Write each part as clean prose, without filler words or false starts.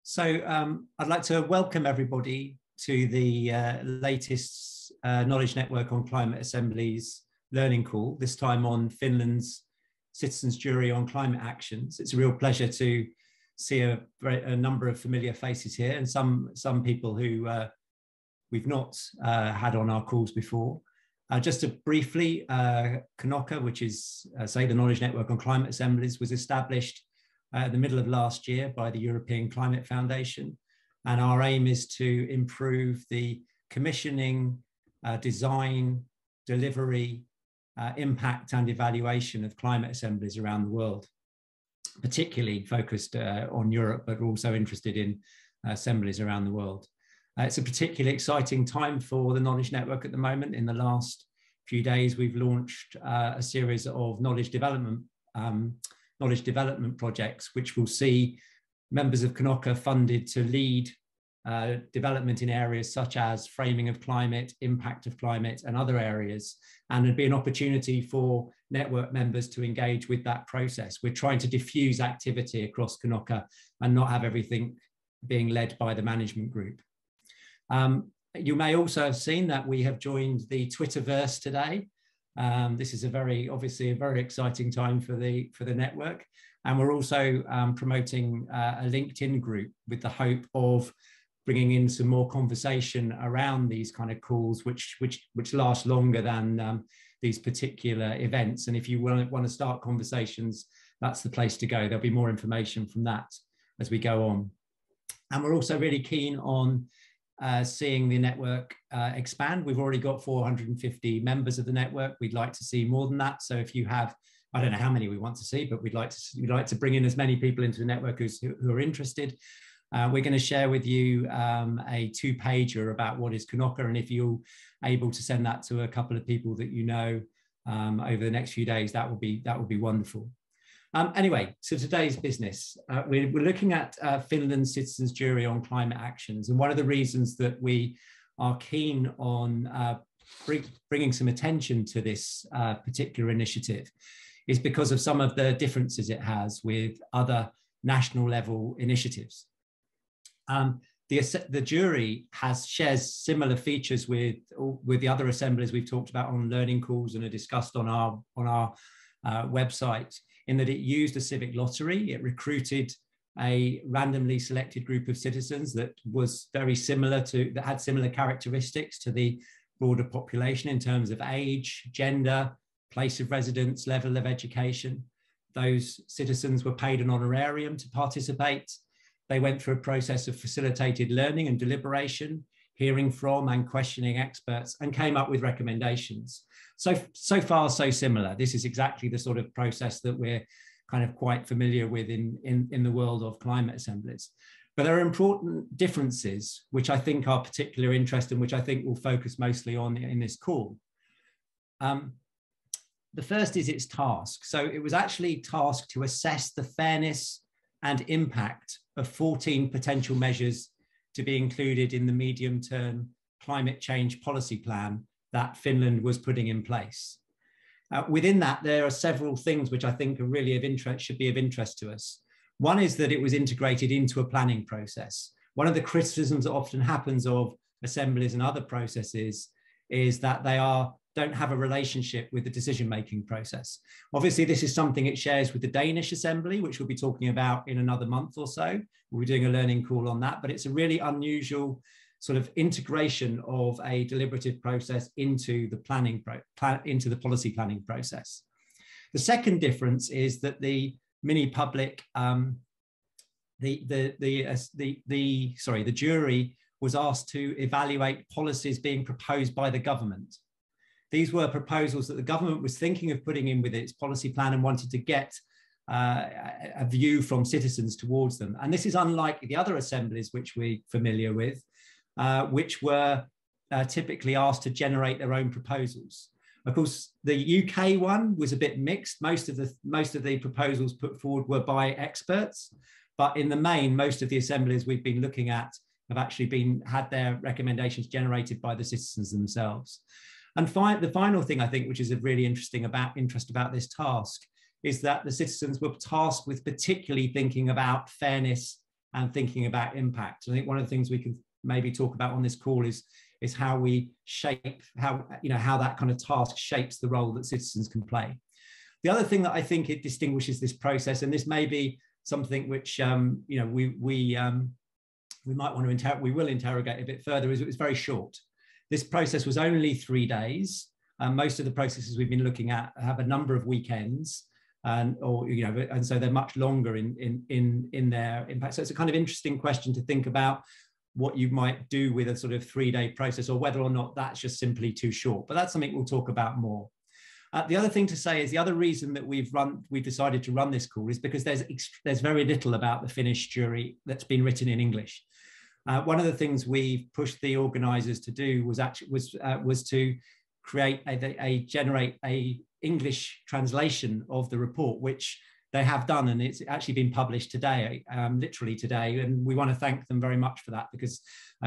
I'd like to welcome everybody to the latest Knowledge Network on Climate Assemblies learning call, this time on Finland's Citizens' Jury on Climate Actions. It's a real pleasure to see a number of familiar faces here and some people who we've not had on our calls before. Just to briefly, Knoca, which is, say, the Knowledge Network on Climate Assemblies, was established the middle of last year by the European Climate Foundation. And our aim is to improve the commissioning, design, delivery, impact and evaluation of climate assemblies around the world, particularly focused on Europe, but also interested in assemblies around the world. It's a particularly exciting time for the Knowledge Network at the moment. In the last few days, we've launched a series of knowledge development projects, which will see members of Knoca funded to lead development in areas such as framing of climate, impact of climate, and other areas. And it'd be an opportunity for network members to engage with that process. We're trying to diffuse activity across Knoca and not have everything being led by the management group. You may also have seen that we have joined the Twitterverse today. This is obviously a very exciting time for the network, and we're also promoting a LinkedIn group with the hope of bringing in some more conversation around these kind of calls, which last longer than these particular events. And if you want to start conversations, that's the place to go. There'll be more information from that as we go on. And we're also really keen on seeing the network expand. We've already got 450 members of the network. We'd like to see more than that. So if you have, I don't know how many we want to see, but we'd like to bring in as many people into the network who are interested. We're going to share with you a 2-pager about what is Knoca, and if you're able to send that to a couple of people that you know over the next few days, that would be wonderful. Anyway, so today's business, we're looking at Finland's Citizens' Jury on Climate Actions. And one of the reasons that we are keen on bringing some attention to this particular initiative is because of some of the differences it has with other national level initiatives. The jury shares similar features with the other assemblies we've talked about on learning calls and are discussed on our website, in that it used a civic lottery. It recruited a randomly selected group of citizens that had similar characteristics to the broader population in terms of age, gender, place of residence, level of education. Those citizens were paid an honorarium to participate. They went through a process of facilitated learning and deliberation, hearing from and questioning experts, and came up with recommendations. So far, so similar. This is exactly the sort of process that we're kind of quite familiar with in the world of climate assemblies. But there are important differences, which I think are particular interest and which I think we'll focus mostly on in this call. The first is its task. So it was actually tasked to assess the fairness and impact of 14 potential measures to be included in the medium-term climate change policy plan that Finland was putting in place. Within that, there are several things which I think are really of interest, should be of interest to us. One is that it was integrated into a planning process. One of the criticisms that often happens of assemblies and other processes is that they don't have a relationship with the decision-making process. Obviously, this is something it shares with the Danish Assembly, which we'll be talking about in another month or so. We'll be doing a learning call on that, but it's a really unusual sort of integration of a deliberative process into the policy planning process. The second difference is that the mini-public, the jury was asked to evaluate policies being proposed by the government. These were proposals that the government was thinking of putting in with its policy plan and wanted to get a view from citizens towards them. And this is unlike the other assemblies which we're familiar with, which were typically asked to generate their own proposals. Of course, the UK one was a bit mixed. Most of the proposals put forward were by experts, but in the main, most of the assemblies we've been looking at have actually had their recommendations generated by the citizens themselves. And the final thing I think, which is of really interest about this task, is that the citizens were tasked with particularly thinking about fairness and thinking about impact. I think one of the things we can maybe talk about on this call is how we shape, how that kind of task shapes the role that citizens can play. The other thing that I think it distinguishes this process, and this may be something which we might want to we will interrogate a bit further, is it was very short. This process was only 3 days. Most of the processes we've been looking at have a number of weekends, and so they're much longer in their impact. So it's a kind of interesting question to think about what you might do with a sort of 3-day process, or whether or not that's just simply too short. But that's something we'll talk about more. The other thing to say is the other reason that we've decided to run this call is because there's very little about the Finnish jury that's been written in English. One of the things we pushed the organisers to do was to generate a English translation of the report, which they have done, and it's actually been published today, literally today. And we want to thank them very much for that, because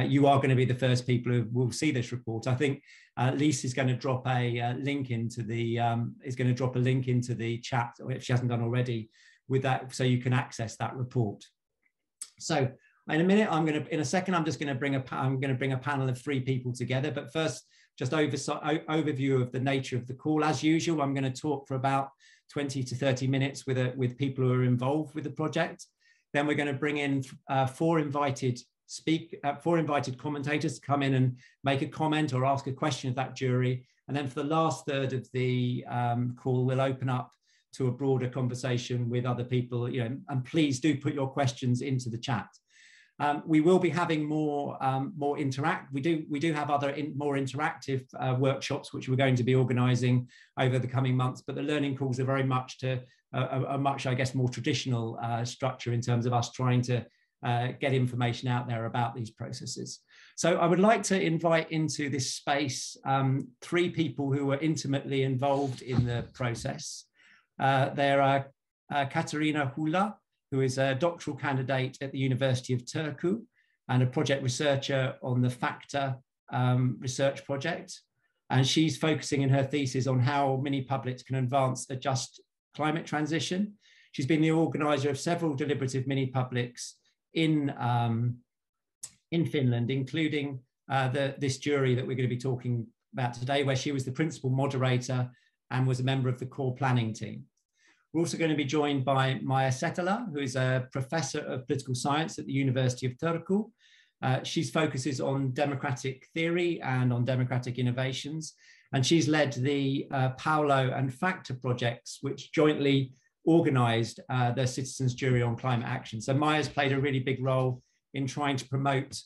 you are going to be the first people who will see this report. I think Lise is going to drop a link into the chat, if she hasn't done already, with that, so you can access that report. So in a minute, in a second, I'm going to bring a panel of 3 people together. But first, just overview of the nature of the call. As usual, I'm going to talk for about 20 to 30 minutes with people who are involved with the project. Then we're going to bring in 4 invited commentators to come in and make a comment or ask a question of that jury. And then for the last third of the call, we'll open up to a broader conversation with other people. And please do put your questions into the chat. We will be having more we do have other more interactive workshops which we're going to be organising over the coming months, but the learning calls are very much a much, I guess, more traditional structure in terms of us trying to get information out there about these processes. So I would like to invite into this space 3 people who were intimately involved in the process. There are Katarina Hula, who is a doctoral candidate at the University of Turku and a project researcher on the FACTA research project. And she's focusing in her thesis on how mini-publics can advance a just climate transition. She's been the organizer of several deliberative mini-publics in Finland, including this jury that we're going to be talking about today, where she was the principal moderator and was a member of the core planning team. We're also going to be joined by Maija Setälä, who is a professor of political science at the University of Turku. She focuses on democratic theory and on democratic innovations. And she's led the Paolo and FACTA projects, which jointly organized the Citizens' Jury on Climate Action. So Maija's played a really big role in trying to promote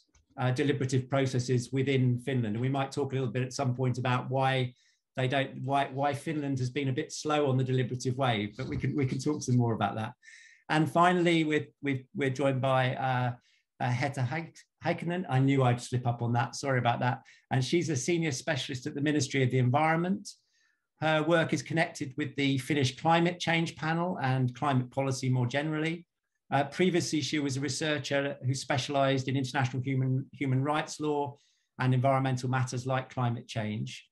deliberative processes within Finland. And we might talk a little bit at some point about why Finland has been a bit slow on the deliberative wave, but we can talk some more about that. And finally, we're joined by Heta Heikkinen. I knew I'd slip up on that. Sorry about that. And she's a senior specialist at the Ministry of the Environment. Her work is connected with the Finnish climate change panel and climate policy more generally. Previously, she was a researcher who specialized in international human rights law and environmental matters like climate change.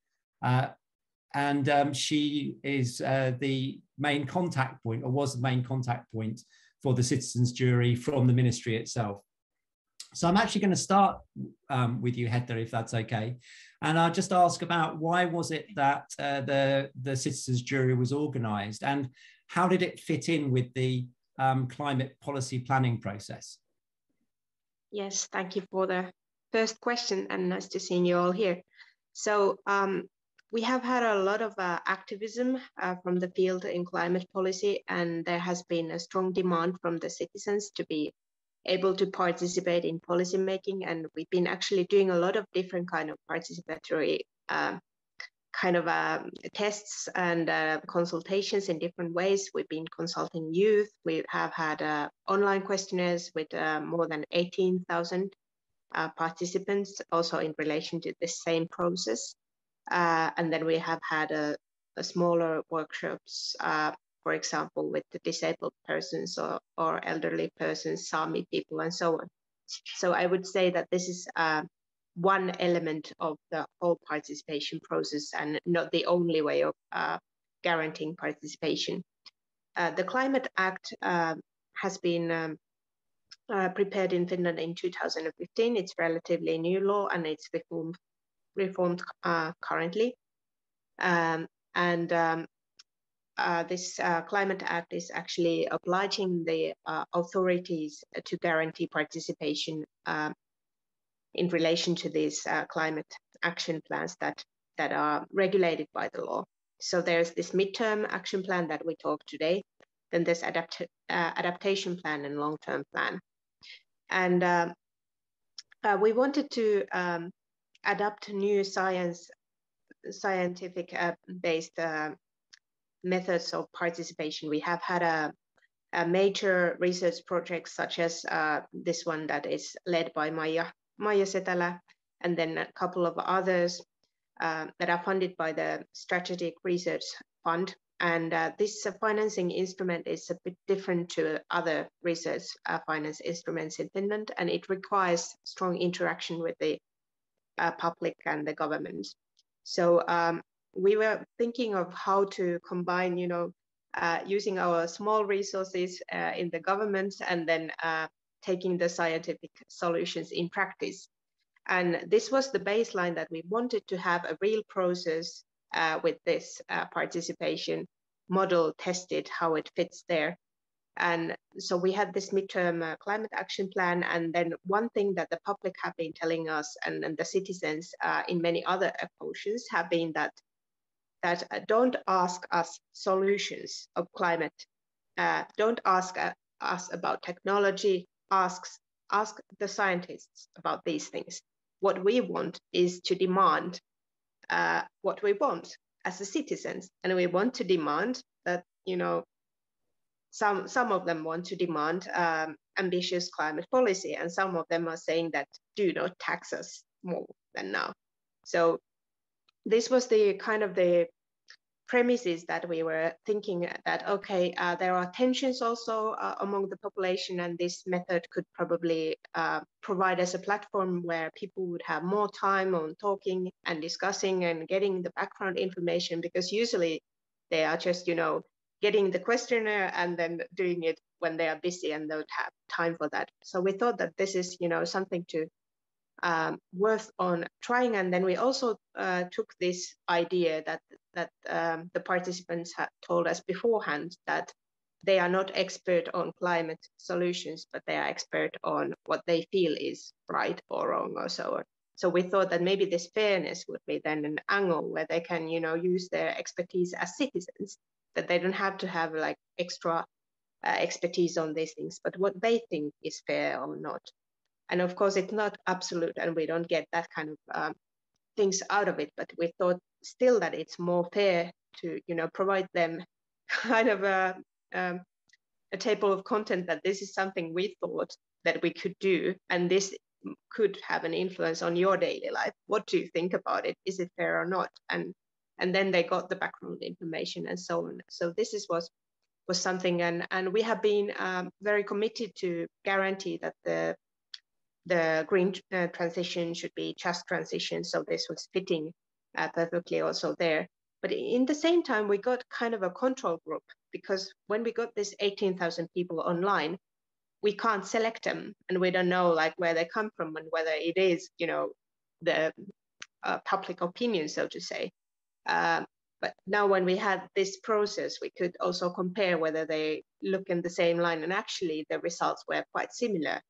She is the main contact point, or was the main contact point, for the Citizens' Jury from the ministry itself. So I'm actually going to start with you, Heta, if that's okay. And I'll just ask about why was it that the Citizens' Jury was organised, and how did it fit in with the climate policy planning process? Yes, thank you for the first question, and nice to see you all here. So we have had a lot of activism from the field in climate policy, and there has been a strong demand from the citizens to be able to participate in policy making. And we've been actually doing a lot of different kind of participatory tests and consultations in different ways. We've been consulting youth. We have had online questionnaires with more than 18,000 participants, also in relation to the same process. And then we have had a smaller workshops, for example, with the disabled persons or elderly persons, Sami people, and so on. So I would say that this is one element of the whole participation process and not the only way of guaranteeing participation. The Climate Act has been prepared in Finland in 2015. It's relatively new law and it's reformed currently. This Climate Act is actually obliging the authorities to guarantee participation in relation to these climate action plans that are regulated by the law. So there's this midterm action plan that we talked today, then there's adaptation plan and long-term plan. And we wanted to adapt new scientific based methods of participation. We have had a major research project such as this one that is led by Maija Setälä, and then a couple of others that are funded by the Strategic Research Fund. And this financing instrument is a bit different to other research finance instruments in Finland, and it requires strong interaction with the public and the government. So we were thinking of how to combine, using our small resources in the government and then taking the scientific solutions in practice. And this was the baseline that we wanted to have a real process with this participation model tested, how it fits there. And so we had this midterm climate action plan. And then one thing that the public have been telling us and the citizens in many other occasions have been that don't ask us solutions of climate. Don't ask us about technology, ask the scientists about these things. What we want is to demand what we want as the citizens. And we want to demand that, some of them want to demand ambitious climate policy, and some of them are saying that do not tax us more than now. So this was the kind of the premises that we were thinking that, okay, there are tensions also among the population, and this method could probably provide us a platform where people would have more time on talking and discussing and getting the background information, because usually they are just, getting the questionnaire and then doing it when they are busy and don't have time for that. So we thought that this is, something to worth on trying. And then we also took this idea that the participants had told us beforehand that they are not expert on climate solutions, but they are expert on what they feel is right or wrong or so on. So we thought that maybe this fairness would be then an angle where they can, use their expertise as citizens, that they don't have to have like extra expertise on these things, but what they think is fair or not. And of course, it's not absolute, and we don't get that kind of things out of it. But we thought still that it's more fair to, provide them kind of a table of content that this is something we thought that we could do, and this could have an influence on your daily life. What do you think about it? Is it fair or not? And then they got the background information and so on. So this was something, and we have been very committed to guarantee that the green transition should be just transition. So this was fitting perfectly also there. But in the same time, we got kind of a control group, because when we got this 18,000 people online, we can't select them, and we don't know like where they come from and whether it is, the public opinion, so to say. But now when we had this process, we could also compare whether they look in the same line, and actually the results were quite similar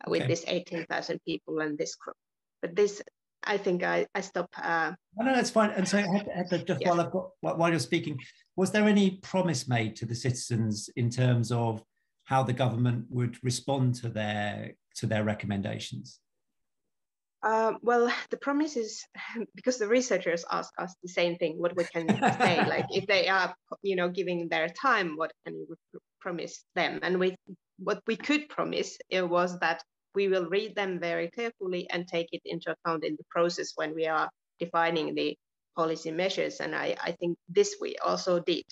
with this 18,000 people and this group. But this, I think I stop. No, that's fine. And so just while you're speaking, was there any promise made to the citizens in terms of how the government would respond to their recommendations? Well, the promise is, because the researchers ask us the same thing, what we can say, like if they are, giving their time, what can you promise them? And what we could promise was that we will read them very carefully and take it into account in the process when we are defining the policy measures. And I think this we also did.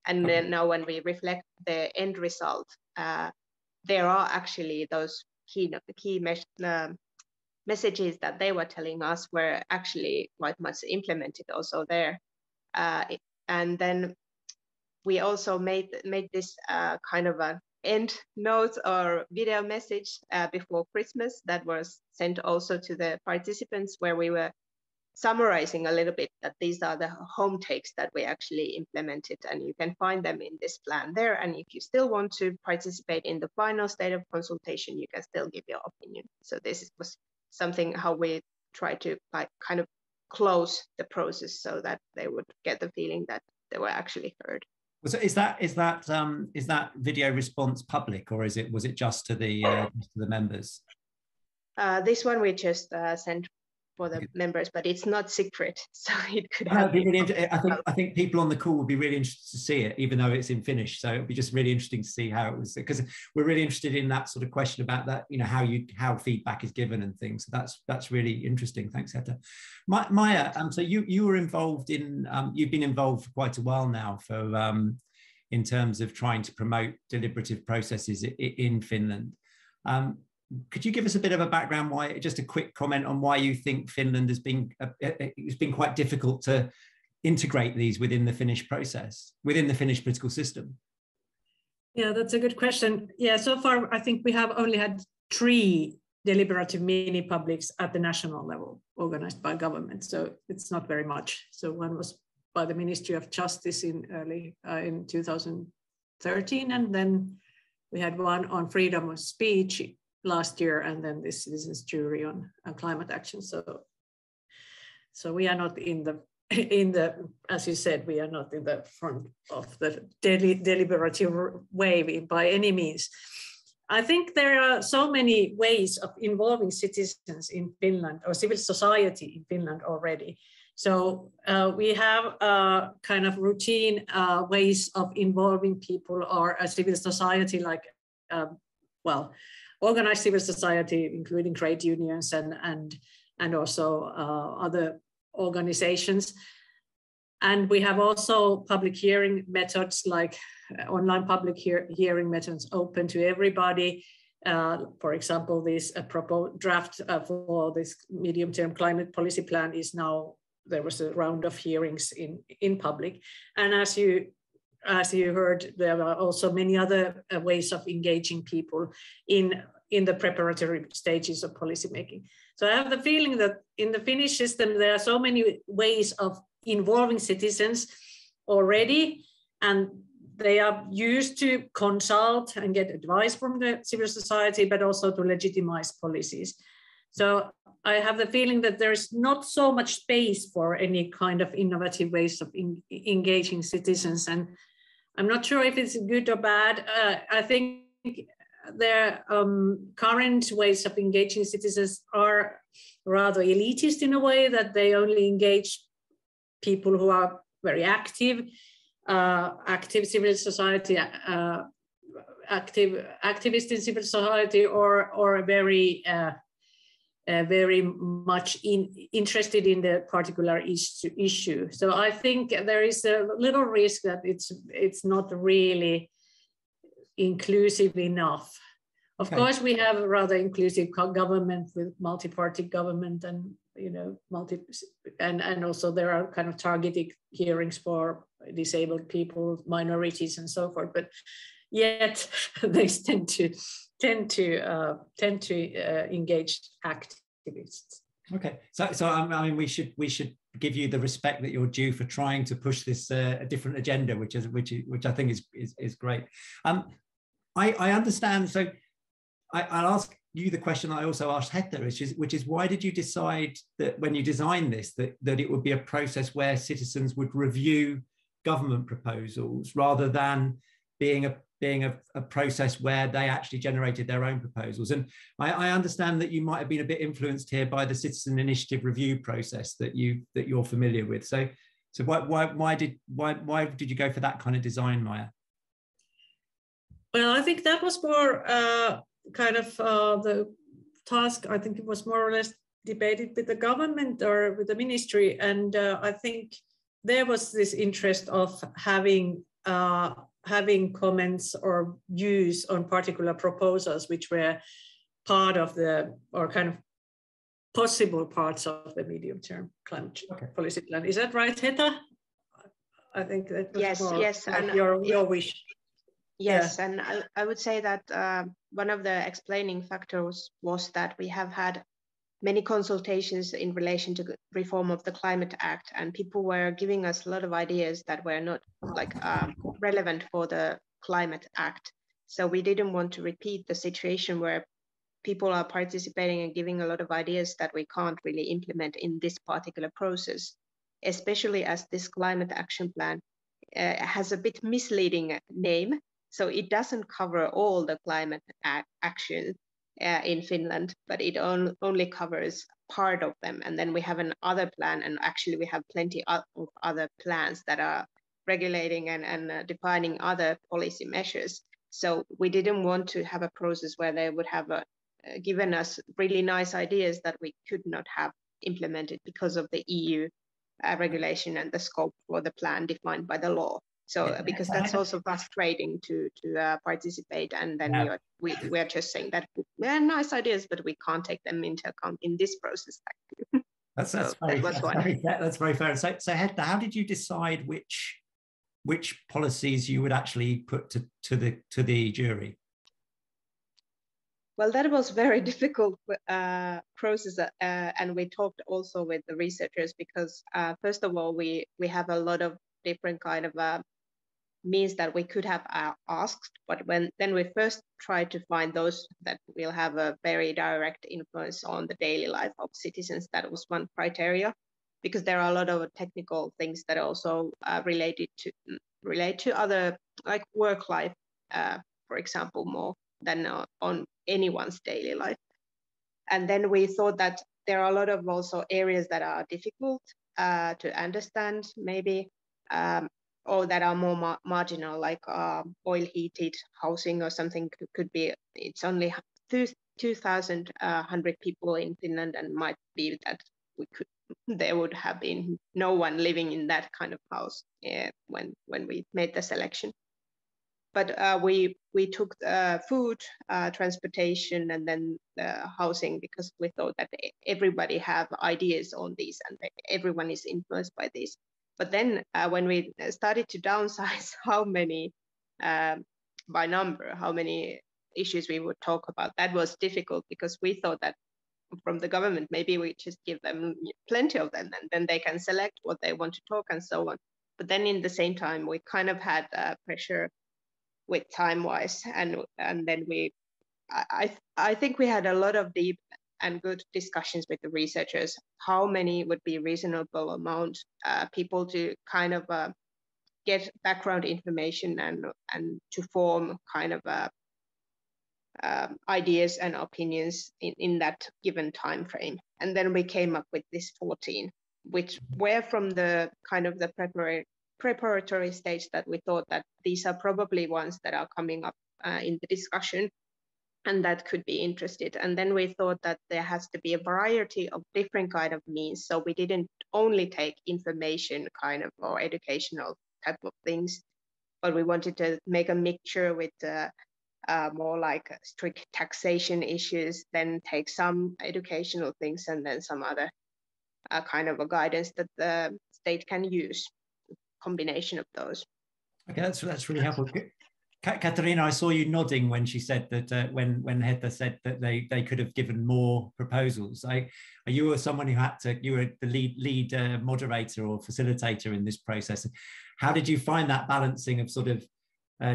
And then now when we reflect the end result, there are actually those key messages that they were telling us were actually quite much implemented also there. And then we also made this kind of a end note or video message before Christmas that was sent also to the participants, where we were summarizing a little bit that these are the home takes that we actually implemented, and you can find them in this plan there. And if you still want to participate in the final state of consultation, you can still give your opinion. So this was something how we try to like kind of close the process so that they would get the feeling that they were actually heard. So is that video response public, or was it just to the members? This one we just sent for the members, but it's not secret, so it could have. I think people on the call would be really interested to see it, even though it's in Finnish. So it'd be just really interesting to see how it was, because we're really interested in that sort of question about that, you know, how feedback is given and things. So that's really interesting. Thanks, Heta. Maya, so you were involved in, you've been involved for quite a while now in terms of trying to promote deliberative processes in Finland. Could you give us a bit of a background, just a quick comment on why you think Finland has been, it's been quite difficult to integrate these within the Finnish process, within the Finnish political system? Yeah, that's a good question. Yeah, so far, I think we have only had 3 deliberative mini publics at the national level organized by government. So it's not very much. So one was by the Ministry of Justice in 2013. And then we had one on freedom of speech last year, and then this citizens jury on climate action. So we are not in the, as you said, we are not in the front of the deliberative wave by any means. I think there are so many ways of involving citizens in Finland, or civil society in Finland already. So we have kind of routine ways of involving people, or a civil society like, organized civil society, including trade unions and also other organizations. And we have also public hearing methods, like online public hearing methods open to everybody. For example, this proposed draft for this medium-term climate policy plan is now, there was a round of hearings in public. And as you heard, there are also many other ways of engaging people in the preparatory stages of policymaking. So I have the feeling that in the Finnish system, there are so many ways of involving citizens already, and they are used to consult and get advice from the civil society, but also to legitimize policies. So I have the feeling that there's not so much space for any kind of innovative ways of engaging citizens. And I'm not sure if it's good or bad. I think their current ways of engaging citizens are rather elitist in a way, that they only engage people who are very active civil society, activists in civil society, or very much interested in the particular issue. So I think there is a little risk that it's not really inclusive enough. Of course, we have a rather inclusive government with multi-party government, and and also there are kind of targeted hearings for disabled people, minorities, and so forth. But yet they tend to engage activists. Okay, so I mean, we should give you the respect that you're due for trying to push this a different agenda, which I think is great. I understand. So I'll ask you the question I also asked Heta, which is why did you decide that when you designed this that it would be a process where citizens would review government proposals rather than being a process where they actually generated their own proposals? And I understand that you might have been a bit influenced here by the citizen initiative review process that you're familiar with. So why did you go for that kind of design, Maya? Well, I think that was more the task. I think it was more or less debated with the government or with the ministry, and I think there was this interest of having comments or views on particular proposals which were part of or kind of possible parts of the medium-term climate policy plan. Is that right, Heta? I think that was yes, your wish. Yes, and I would say that one of the explaining factors was that we have had many consultations in relation to reform of the Climate Act, and people were giving us a lot of ideas that were not like relevant for the Climate Act. So we didn't want to repeat the situation where people are participating and giving a lot of ideas that we can't really implement in this particular process, especially as this climate action plan has a bit misleading name. So it doesn't cover all the climate action in Finland, but it only covers part of them. And then we have another plan, and actually we have plenty of other plans that are regulating and defining other policy measures. So we didn't want to have a process where they would have given us really nice ideas that we could not have implemented because of the EU regulation and the scope for the plan defined by the law. So because that's also frustrating to participate, and then we are just saying that we have nice ideas, but we can't take them into account in this process. That's very fair. So Hedda, how did you decide which policies you would actually put to the jury? Well, that was very difficult process, and we talked also with the researchers because first of all, we have a lot of different kind of means that we could have asked, but then we first tried to find those that will have a very direct influence on the daily life of citizens. That was one criteria, because there are a lot of technical things that also relate to other, like work life, for example, more than on anyone's daily life. And then we thought that there are a lot of also areas that are difficult to understand, maybe, or that are more marginal, like oil heated housing or something could be. It's only 2,100 people in Finland, and might be that there would have been no one living in that kind of house when we made the selection. But we took food, transportation, and then housing, because we thought that everybody have ideas on these, and everyone is influenced by these. But then when we started to downsize how many, by number, how many issues we would talk about, that was difficult, because we thought that from the government, maybe we just give them plenty of them, and then they can select what they want to talk and so on. But then in the same time, we kind of had pressure with time-wise, and then I think we had a lot of deep and good discussions with the researchers, how many would be reasonable amount people to kind of get background information and to form kind of ideas and opinions in that given time frame. And then we came up with this 14, which were from the kind of the preparatory stage, that we thought that these are probably ones that are coming up in the discussion and that could be interested. And then we thought that there has to be a variety of different kind of means. So we didn't only take information kind of or educational type of things, but we wanted to make a mixture with more like strict taxation issues, then take some educational things, and then some other kind of a guidance that the state can use. Combination of those. Okay, that's really helpful. Katarina, I saw you nodding when she said that when Hedda said that they could have given more proposals. You were someone who you were the lead moderator or facilitator in this process. How did you find that balancing of sort of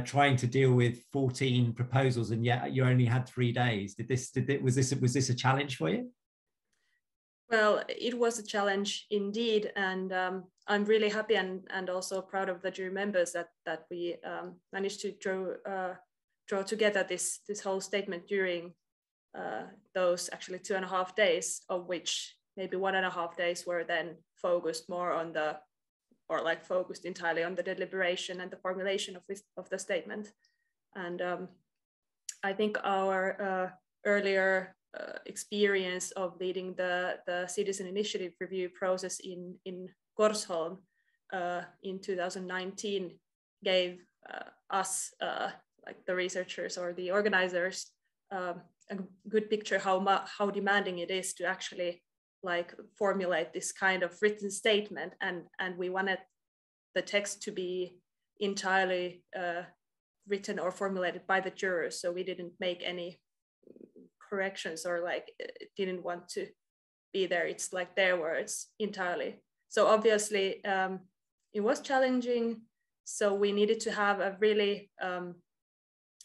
trying to deal with 14 proposals, and yet you only had 3 days? Was this a challenge for you? Well, it was a challenge indeed, and I'm really happy and also proud of the jury members that we managed to draw together this whole statement during those actually 2.5 days, of which maybe 1.5 days were then focused more on focused entirely on the deliberation and the formulation of the statement. And I think our earlier experience of leading the citizen initiative review process in Korsholm in 2019 gave us, like the researchers or the organizers, a good picture how demanding it is to actually like formulate this kind of written statement, and we wanted the text to be entirely written or formulated by the jurors, so we didn't make any corrections or like didn't want to be there. It's like their words entirely. So obviously it was challenging. So we needed to have a really,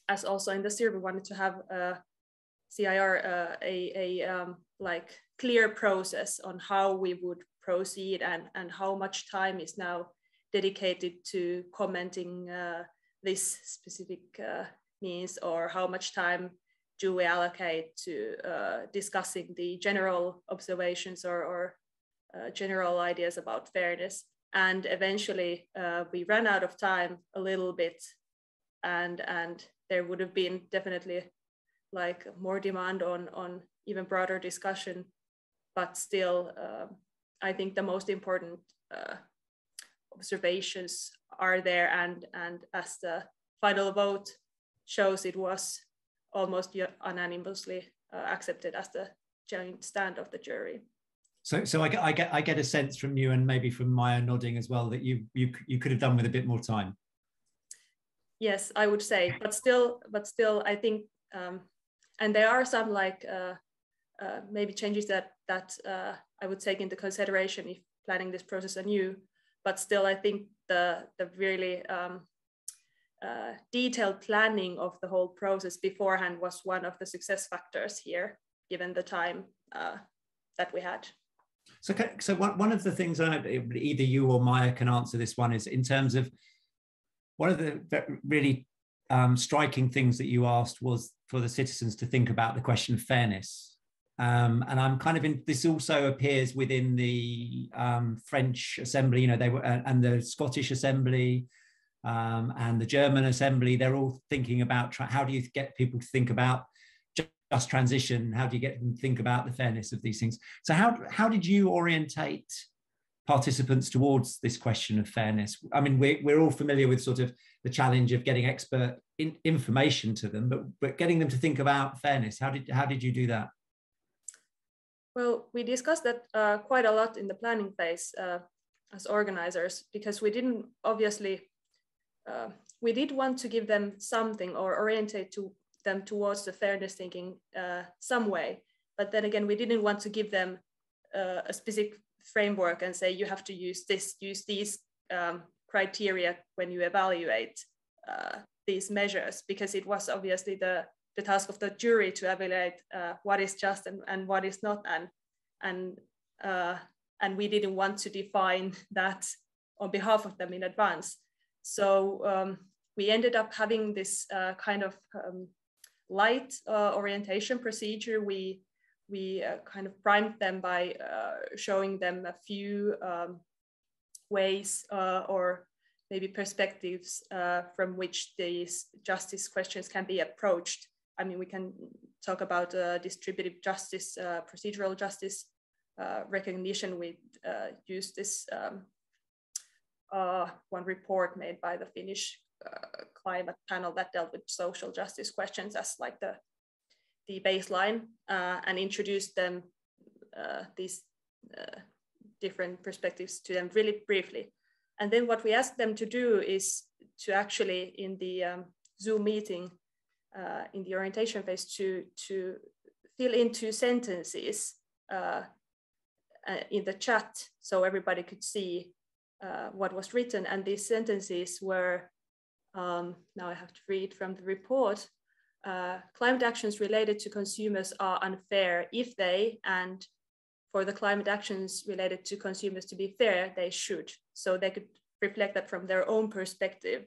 as also in the series, we wanted to have a CIR, like clear process on how we would proceed and how much time is now dedicated to commenting this specific means, or how much time do we allocate to discussing the general observations or general ideas about fairness. And eventually we ran out of time a little bit, and there would have been definitely like more demand on even broader discussion, but still I think the most important observations are there, and as the final vote shows, it was almost unanimously accepted as the joint stand of the jury. So I get a sense from you, and maybe from Maya nodding as well, that you could have done with a bit more time. Yes, I would say, but still I think, and there are some like maybe changes that I would take into consideration if planning this process anew. But still, I think the really detailed planning of the whole process beforehand was one of the success factors here, given the time that we had. So one of the things, either you or Maya can answer this one, is in terms of one of the really striking things that you asked was for the citizens to think about the question of fairness. And I'm kind of this also appears within the French Assembly, you know, they were, and the Scottish Assembly and the German Assembly. They're all thinking about how do you get people to think about just transition? How do you get them to think about the fairness of these things? So how did you orientate participants towards this question of fairness? I mean, we're all familiar with sort of the challenge of getting expert information to them, but getting them to think about fairness. How did you do that? Well, we discussed that quite a lot in the planning phase as organizers, because we didn't obviously, we did want to give them something or orientate them towards the fairness thinking some way. But then again, we didn't want to give them a specific framework and say, you have to use these criteria when you evaluate these measures, because it was obviously the task of the jury to evaluate what is just and what is not, and we didn't want to define that on behalf of them in advance. So we ended up having this kind of light orientation procedure. We kind of primed them by showing them a few ways or maybe perspectives from which these justice questions can be approached. I mean, we can talk about distributive justice, procedural justice, recognition. We used this one report made by the Finnish climate panel that dealt with social justice questions as like the baseline, and introduced them these different perspectives to them really briefly. And then what we asked them to do is to actually, in the Zoom meeting, in the orientation phase, to fill in 2 sentences in the chat so everybody could see what was written. And these sentences were, now I have to read from the report, climate actions related to consumers are unfair if they, and for the climate actions related to consumers to be fair, they should. So they could reflect that from their own perspective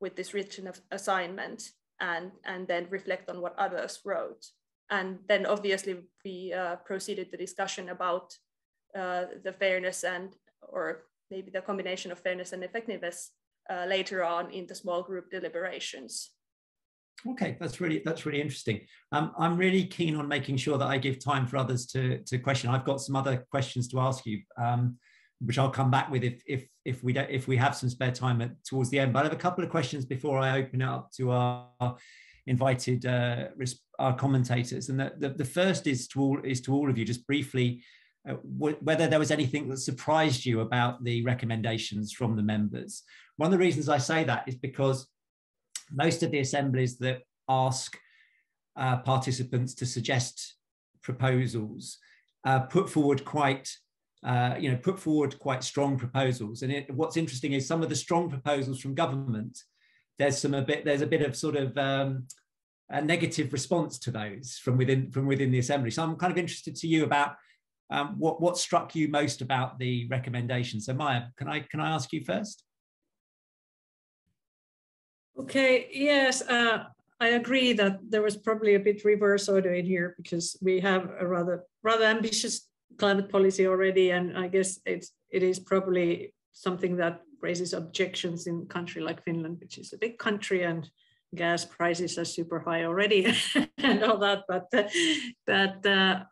with this written assignment, and then reflect on what others wrote. And then obviously we proceeded the discussion about the fairness or maybe the combination of fairness and effectiveness later on in the small group deliberations. Okay, that's really interesting. I'm really keen on making sure that I give time for others to question. I've got some other questions to ask you, which I'll come back with if we have some spare time towards the end. But I have a couple of questions before I open it up to our invited our commentators. And the first is to all of you, just briefly, whether there was anything that surprised you about the recommendations from the members. One of the reasons I say that is because most of the assemblies that ask participants to suggest proposals put forward quite strong proposals. And what's interesting is some of the strong proposals from government, there's a bit of sort of a negative response to those from within the assembly. So I'm kind of interested to you about what struck you most about the recommendations. So Maya, can I ask you first? Okay, yes, I agree that there was probably a bit reverse order in here, because we have a rather ambitious climate policy already, and I guess it is probably something that raises objections in a country like Finland, which is a big country and gas prices are super high already and all that. But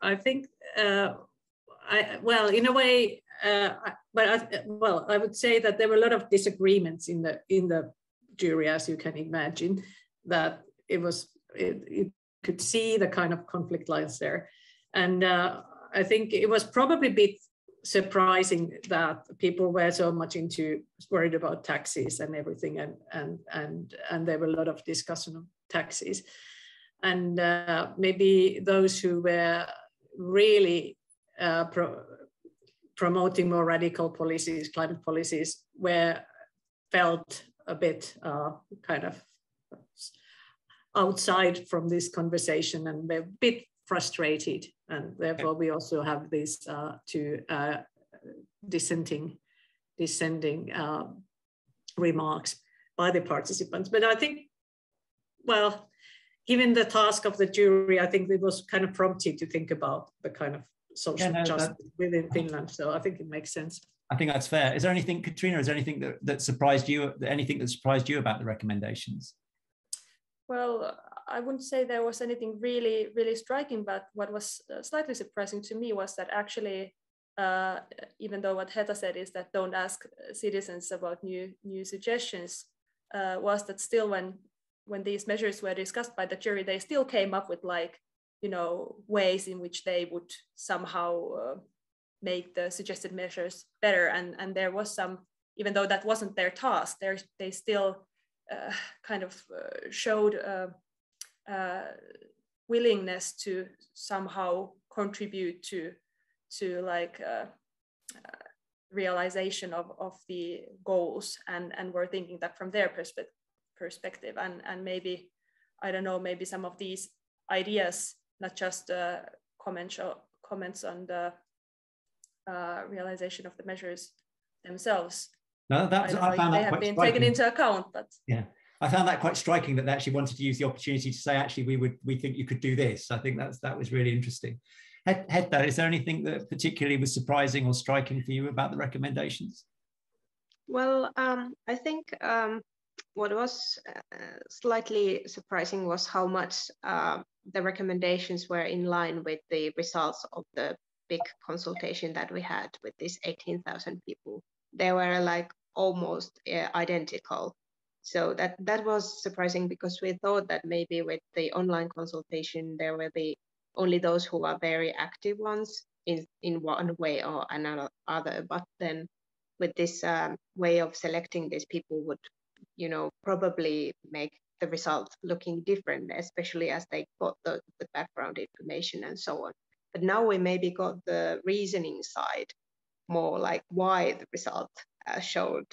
I think, in a way, I would say that there were a lot of disagreements in the jury, as you can imagine, that it could see the kind of conflict lines there. And I think it was probably a bit surprising that people were so much worried about taxes and everything, and there were a lot of discussion of taxes. And maybe those who were really promoting more radical policies, climate policies, felt a bit kind of outside from this conversation, and were a bit frustrated. And therefore we also have these two dissenting remarks by the participants. But I think, well, given the task of the jury, I think it was kind of prompted to think about the kind of social justice within Finland. So I think it makes sense. I think that's fair. Is there anything, Katrina, is there anything that surprised you, about the recommendations? Well, I wouldn't say there was anything really, really striking, but what was slightly surprising to me was that actually, even though what Heta said is that don't ask citizens about new suggestions, was that still when these measures were discussed by the jury, they still came up with ways in which they would somehow make the suggested measures better. And there was some, even though that wasn't their task, they still kind of showed willingness to somehow contribute to realization of the goals, and were thinking that from their perspective, and maybe, I don't know, maybe some of these ideas, not just comments on the realization of the measures themselves. No, I found that quite striking. Taken into account, but yeah, I found that quite striking that they actually wanted to use the opportunity to say, actually, we think you could do this. I think that was really interesting. Heta, is there anything that particularly was surprising or striking for you about the recommendations? Well, I think what was slightly surprising was how much the recommendations were in line with the results of the big consultation that we had with these 18,000 people. They were almost identical. So that was surprising, because we thought that maybe with the online consultation, there will be only those who are very active ones in one way or another. But then with this way of selecting these people would, probably make the results looking different, especially as they got the background information and so on. But now we maybe got the reasoning side, more like why the result showed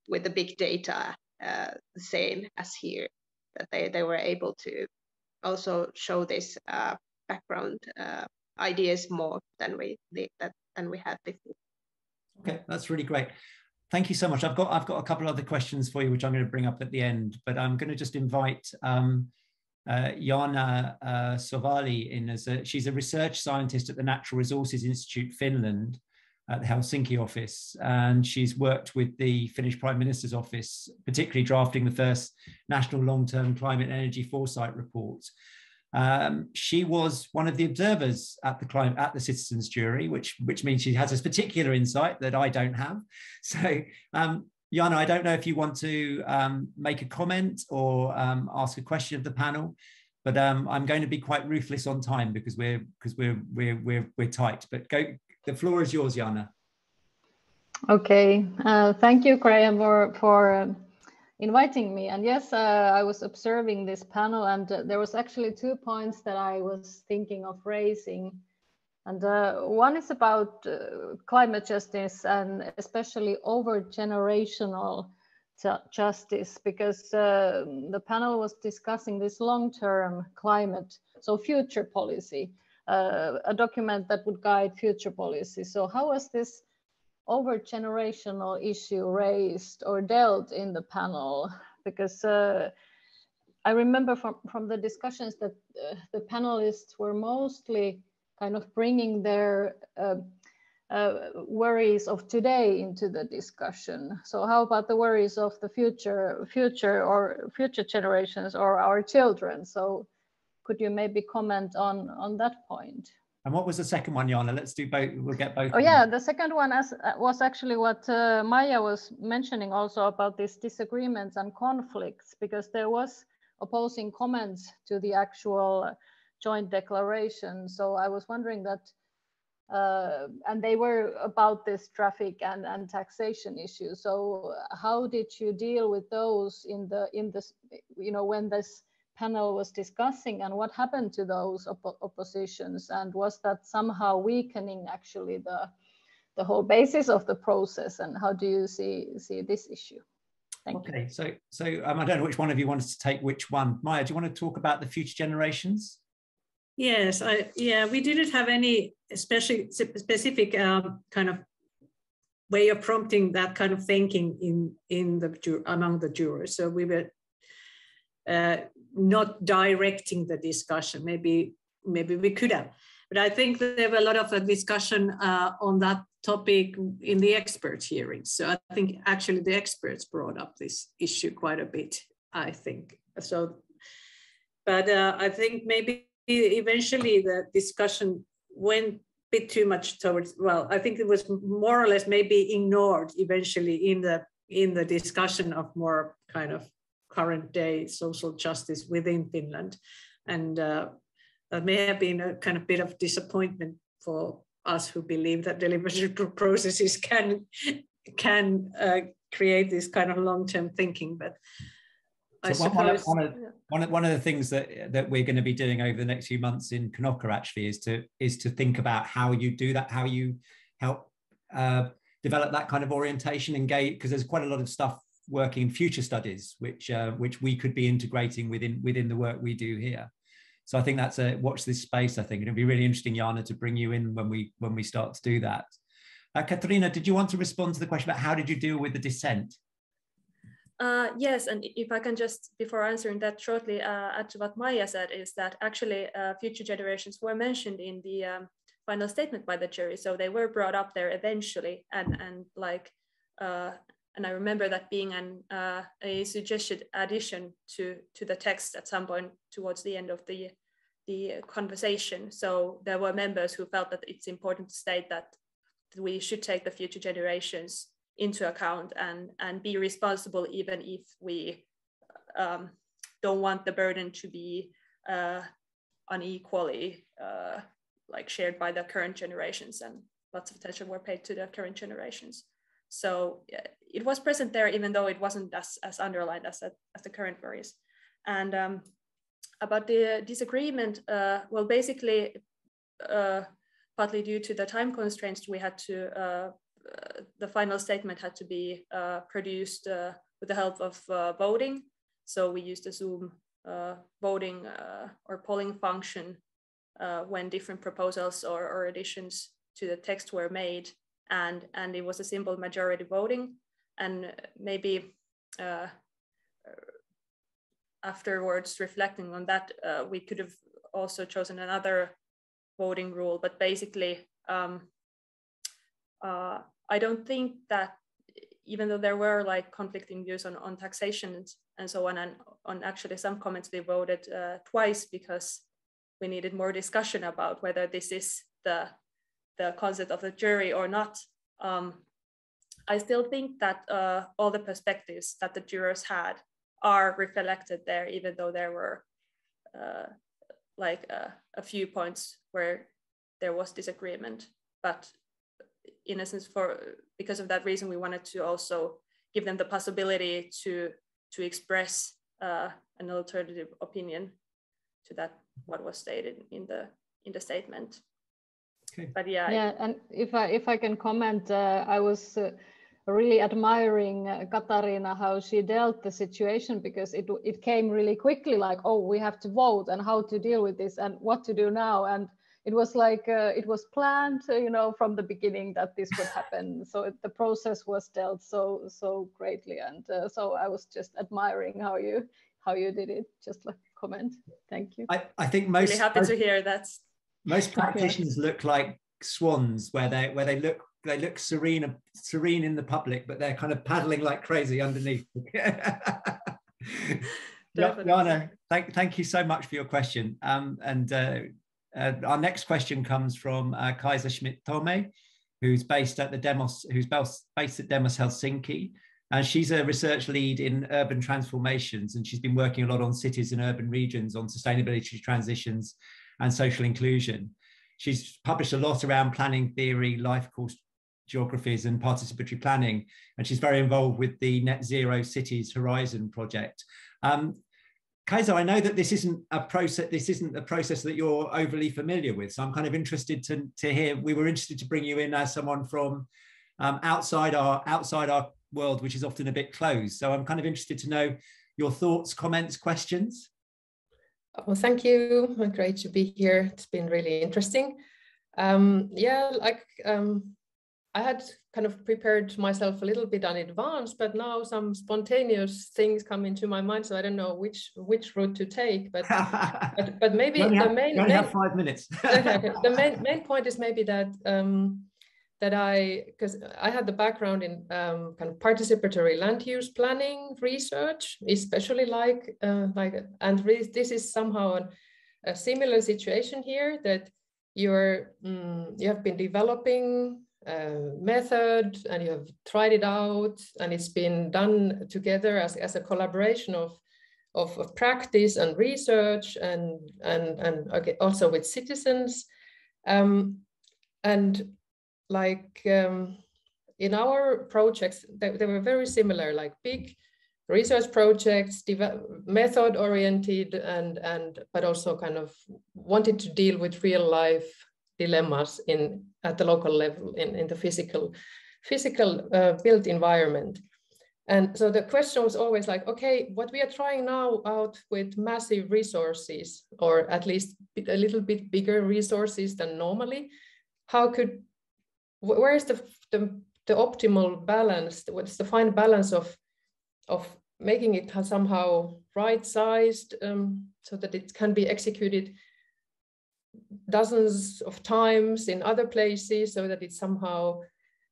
with the big data the same as here, that they were able to also show this background ideas more than we had before. Okay, that's really great. Thank you so much. I've got a couple of other questions for you, which I'm going to bring up at the end, but I'm going to just invite Jana Sovali in. She's a research scientist at the Natural Resources Institute Finland at the Helsinki office, and she's worked with the Finnish Prime Minister's office, particularly drafting the first national long-term climate and energy foresight report. She was one of the observers at the citizens' jury, which means she has this particular insight that I don't have. So, Jana, I don't know if you want to make a comment or ask a question of the panel, but I'm going to be quite ruthless on time because we're tight. But the floor is yours, Jana. Okay, thank you, Graham, for inviting me. And yes, I was observing this panel, and there was actually 2 points that I was thinking of raising. And one is about climate justice, and especially over generational justice, because the panel was discussing this long-term climate, so future policy, a document that would guide future policy. So how was this over generational issue raised or dealt in the panel? Because I remember from the discussions that the panelists were mostly kind of bringing their worries of today into the discussion. So how about the worries of the future generations or our children? So could you maybe comment on that point? And what was the second one, Jana? Let's do both. We'll get both. Oh yeah, the second one was actually what Maija was mentioning also about these disagreements and conflicts, because there was opposing comments to the actual joint declaration. So I was wondering that, and they were about this traffic and taxation issue. So how did you deal with those in this, when this panel was discussing, and what happened to those oppositions, and was that somehow weakening actually the whole basis of the process, and how do you see this issue? Thank you. So I don't know which one of you wanted to take which one. Maija, do you want to talk about the future generations? Yes, we didn't have any specific kind of way of prompting that kind of thinking among the jurors. So we were not directing the discussion. Maybe we could have, but I think that there were a lot of discussion on that topic in the experts hearings. So I think actually the experts brought up this issue quite a bit, I think. So, but I think maybe eventually the discussion went a bit too much towards, well, I think it was more or less maybe ignored eventually in the discussion of more kind of current day social justice within Finland. And that may have been a kind of bit of disappointment for us who believe that deliberative processes can create this kind of long-term thinking. But I suppose one of the things that we're going to be doing over the next few months in Knoca actually is to think about how you do that, how you help develop that kind of orientation, engage, because there's quite a lot of stuff working in future studies which we could be integrating within the work we do here. So I think that's a watch this space. I think it'll be really interesting, Jana, to bring you in when we start to do that. Katarina, did you want to respond to the question about how did you deal with the dissent? Yes, and if I can just, before answering that shortly, add to what Maija said, is that actually future generations were mentioned in the final statement by the jury, so they were brought up there eventually, and I remember that being a suggested addition to the text at some point towards the end of the conversation. So there were members who felt that it's important to state that we should take the future generations into account and be responsible, even if we don't want the burden to be unequally shared by the current generations, and lots of attention were paid to the current generations. So it was present there, even though it wasn't as underlined as the current worries. And about the disagreement, well, basically, partly due to the time constraints, we had to, the final statement had to be produced with the help of voting. So we used the Zoom voting or polling function when different proposals or additions to the text were made. And it was a simple majority voting, and maybe afterwards reflecting on that, we could have also chosen another voting rule. But basically, I don't think that, even though there were conflicting views on taxation and so on, and on actually some comments we voted twice because we needed more discussion about whether this is the concept of the jury or not. I still think that all the perspectives that the jurors had are reflected there, even though there were a few points where there was disagreement. But in essence, because of that reason, we wanted to also give them the possibility to to express an alternative opinion to that what was stated in the statement. Okay. But yeah. Yeah, and if I can comment, I was really admiring Katarina, how she dealt the situation, because it came really quickly, like, oh, we have to vote and how to deal with this and what to do now. And it was like it was planned, from the beginning that this would happen. So the process was dealt so greatly, and so I was just admiring how you did it. Just like comment. Thank you. I think most really happy to hear that. Most practitioners look like swans, where they look serene in the public, but they're kind of paddling like crazy underneath. Jana, thank you so much for your question. Our next question comes from Kaisa Schmidt-Tome, who's based at Demos Helsinki. And she's a research lead in urban transformations, and she's been working a lot on cities and urban regions on sustainability transitions and social inclusion. She's published a lot around planning theory, life course geographies, and participatory planning, and she's very involved with the Net Zero Cities Horizon project. Kaisa, I know that this isn't a process that you're overly familiar with, so I'm kind of interested to hear. We were interested to bring you in as someone from outside our world, which is often a bit closed. So I'm kind of interested to know your thoughts, comments, questions. Well, thank you. Great to be here. It's been really interesting. I had kind of prepared myself a little bit in advance, but now some spontaneous things come into my mind, so I don't know which route to take. But maybe you only have 5 minutes. The main point is maybe that because I had the background in kind of participatory land use planning research, especially this is somehow a similar situation here, that you have been developing method and you have tried it out, and it's been done together as a collaboration of practice and research and also with citizens, and in our projects they were very similar, like big research projects, method oriented, but also kind of wanted to deal with real life dilemmas at the local level in the physical built environment. And so the question was always like, okay, what we are trying now out with massive resources, or at least a little bit bigger resources than normally, where is the optimal balance? What's the fine balance of making it somehow right-sized, so that it can be executed dozens of times in other places, so that it's somehow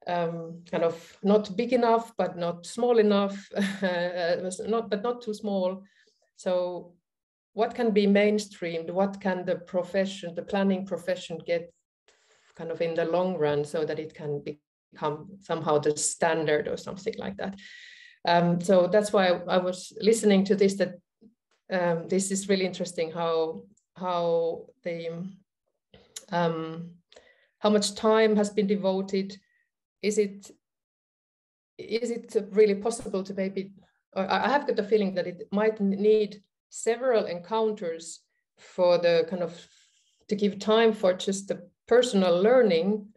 kind of not big enough, but not small enough, but not too small. So what can be mainstreamed? What can the planning profession get kind of in the long run, so that it can become somehow the standard or something like that? So that's why I was listening to this, that this is really interesting, how much time has been devoted. Is it really possible to maybe, or I have got the feeling that it might need several encounters for the kind of, to give time for just the personal learning.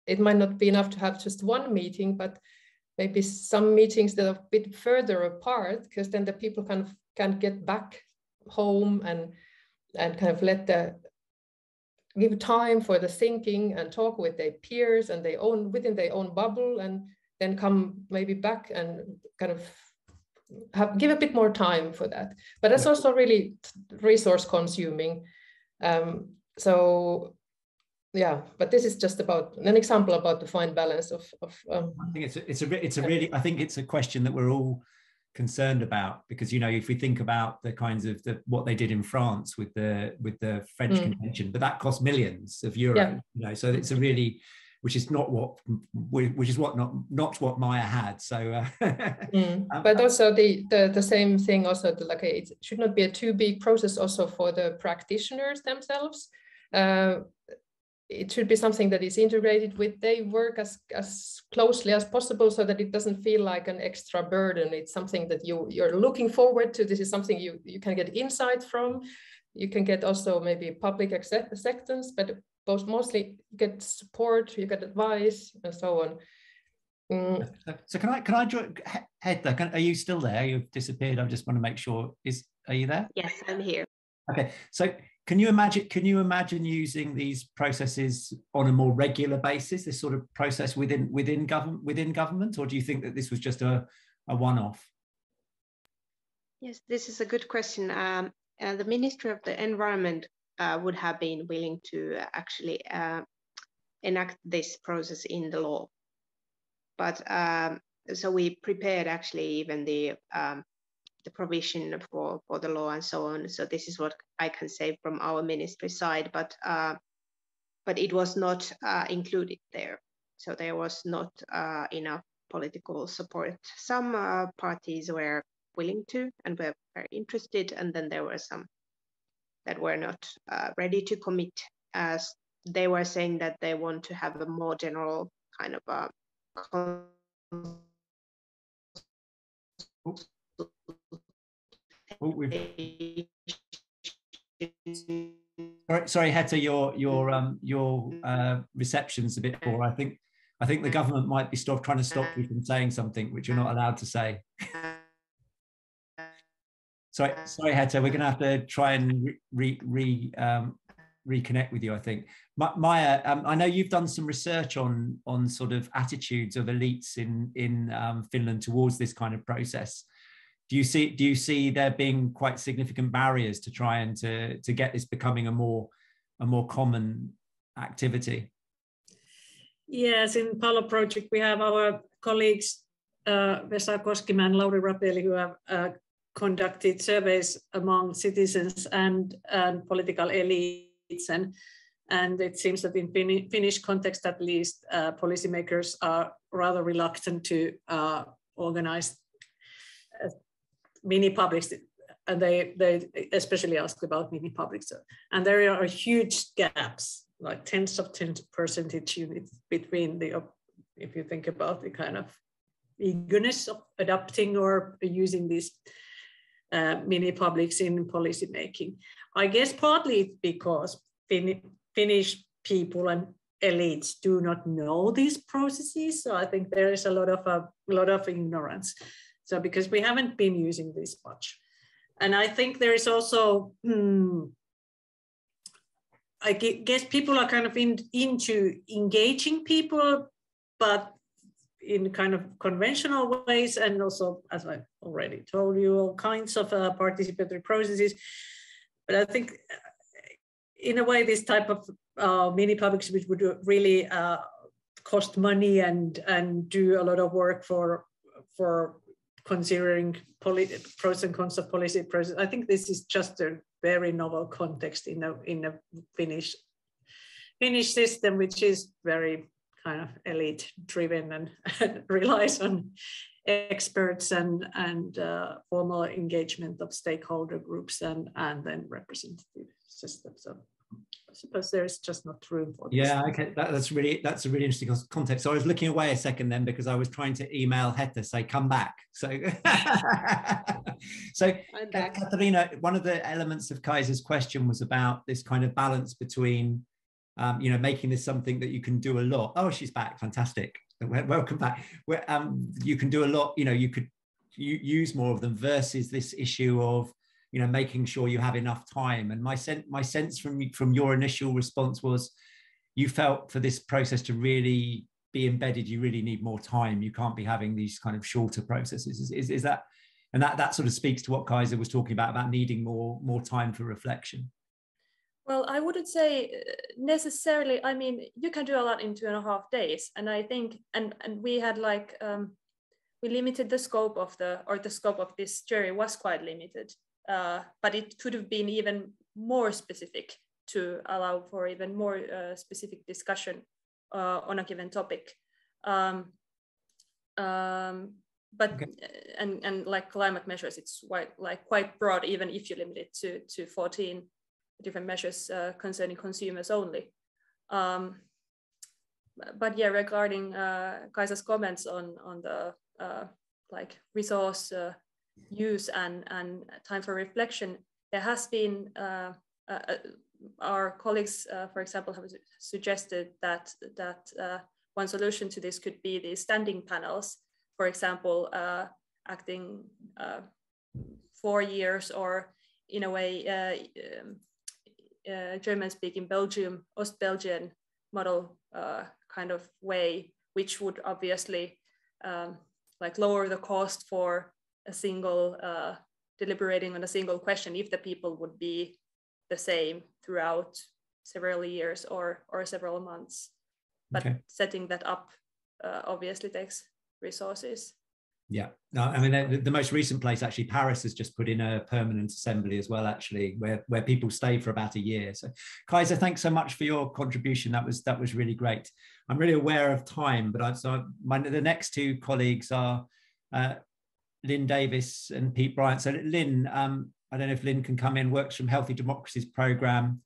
It might not be enough to have just one meeting, but maybe some meetings that are a bit further apart, because then the people kind of can get back home and kind of give time for the thinking and talk with their peers and within their own bubble, and then come maybe back and kind of give a bit more time for that. But that's also really resource consuming. So yeah, but this is just about an example about the fine balance of I think I think it's a question that we're all concerned about, because if we think about the kinds of what they did in France with the French Convention, but that cost millions of euros. So it's which is not what Maya had. So but also the same thing also, it should not be a too big process also for the practitioners themselves. it should be something that is integrated with their work as closely as possible, so that it doesn't feel like an extra burden. It's something that you're looking forward to. This is something you can get insight from. You can get also maybe public acceptance, but mostly you get support, you get advice, and so on. So can I join Hedda? Are you still there? You've disappeared. I just want to make sure. Are you there? Yes, I'm here. Okay. So can you imagine using these processes on a more regular basis? This sort of process within government, or do you think that this was just a one-off? Yes, this is a good question. The Ministry of the Environment would have been willing to actually enact this process in the law. But so we prepared actually even the provision for the law and so on. So this is what I can say from our ministry side, but it was not included there. So there was not enough political support. Some parties were willing to and were very interested, and then there were some that were not ready to commit, as they were saying that they want to have a more general kind of Sorry, Hetta, your reception's a bit poor. I think the government might be trying to stop you from saying something which you're not allowed to say. Sorry, Hetta, we're going to have to try and reconnect with you, I think. Maya, I know you've done some research on sort of attitudes of elites in Finland towards this kind of process. Do you see there being quite significant barriers to try and to get this becoming a more common activity? Yes, in Palo project we have our colleagues Vesa Koskima and Lauri Rapeli, who have conducted surveys among citizens and political elites, and it seems that in Finnish context at least, policymakers are rather reluctant to organize mini publics, and they especially ask about mini publics, and there are huge gaps, like tens of percentage units between if you think about the kind of eagerness of adopting or using these mini publics in policy making. I guess partly because Finnish people and elites do not know these processes, so I think there is a lot of ignorance. So because we haven't been using this much. And I think there is also, I guess people are kind of into engaging people, but in kind of conventional ways, and also, as I already told you, all kinds of participatory processes. But I think in a way, this type of mini publics, which would really cost money and do a lot of work for considering pros and cons of policy process. I think this is just a very novel context in a Finnish system, which is very kind of elite driven and relies on experts and formal engagement of stakeholder groups and then representative systems. So I suppose there's just not room for this. Yeah, okay, that's a really interesting context. So I was looking away a second then because I was trying to email Hetta, say come back. So so I'm back. Katarina, one of the elements of Kaiser's question was about this kind of balance between making this something that you can do a lot. Oh, she's back, fantastic. Welcome back. Where you can do a lot, you could use more of them versus this issue of making sure you have enough time. And my sense from your initial response was you felt for this process to really be embedded, you really need more time. You can't be having these kind of shorter processes. Is that, and that sort of speaks to what Kaiser was talking about needing more time for reflection. Well, I wouldn't say necessarily. I mean, you can do a lot in 2.5 days, and I think, and we had we limited the scope of the scope of this jury was quite limited. But it could have been even more specific to allow for even more specific discussion on a given topic. But okay. and like climate measures, it's quite broad, even if you limit it to 14 different measures concerning consumers only. But yeah, regarding Kaisa's comments on the like resource use and time for reflection, there has been our colleagues, for example, have suggested that one solution to this could be the standing panels, for example, acting 4 years, or in a way, German-speaking Belgium, Ostbelgian model kind of way, which would obviously like lower the cost for a single deliberating on a single question if the people would be the same throughout several years or several months. But setting that up obviously takes resources. Yeah, no, I mean, the most recent place, actually, Paris has just put in a permanent assembly as well, actually, where people stay for about a year. So, Kaisa, thanks so much for your contribution. That was really great. I'm really aware of time, but the next two colleagues are Lynne Davis and Pete Bryant. So, Lynne, I don't know if Lynne can come in, works from Healthy Democracy's program.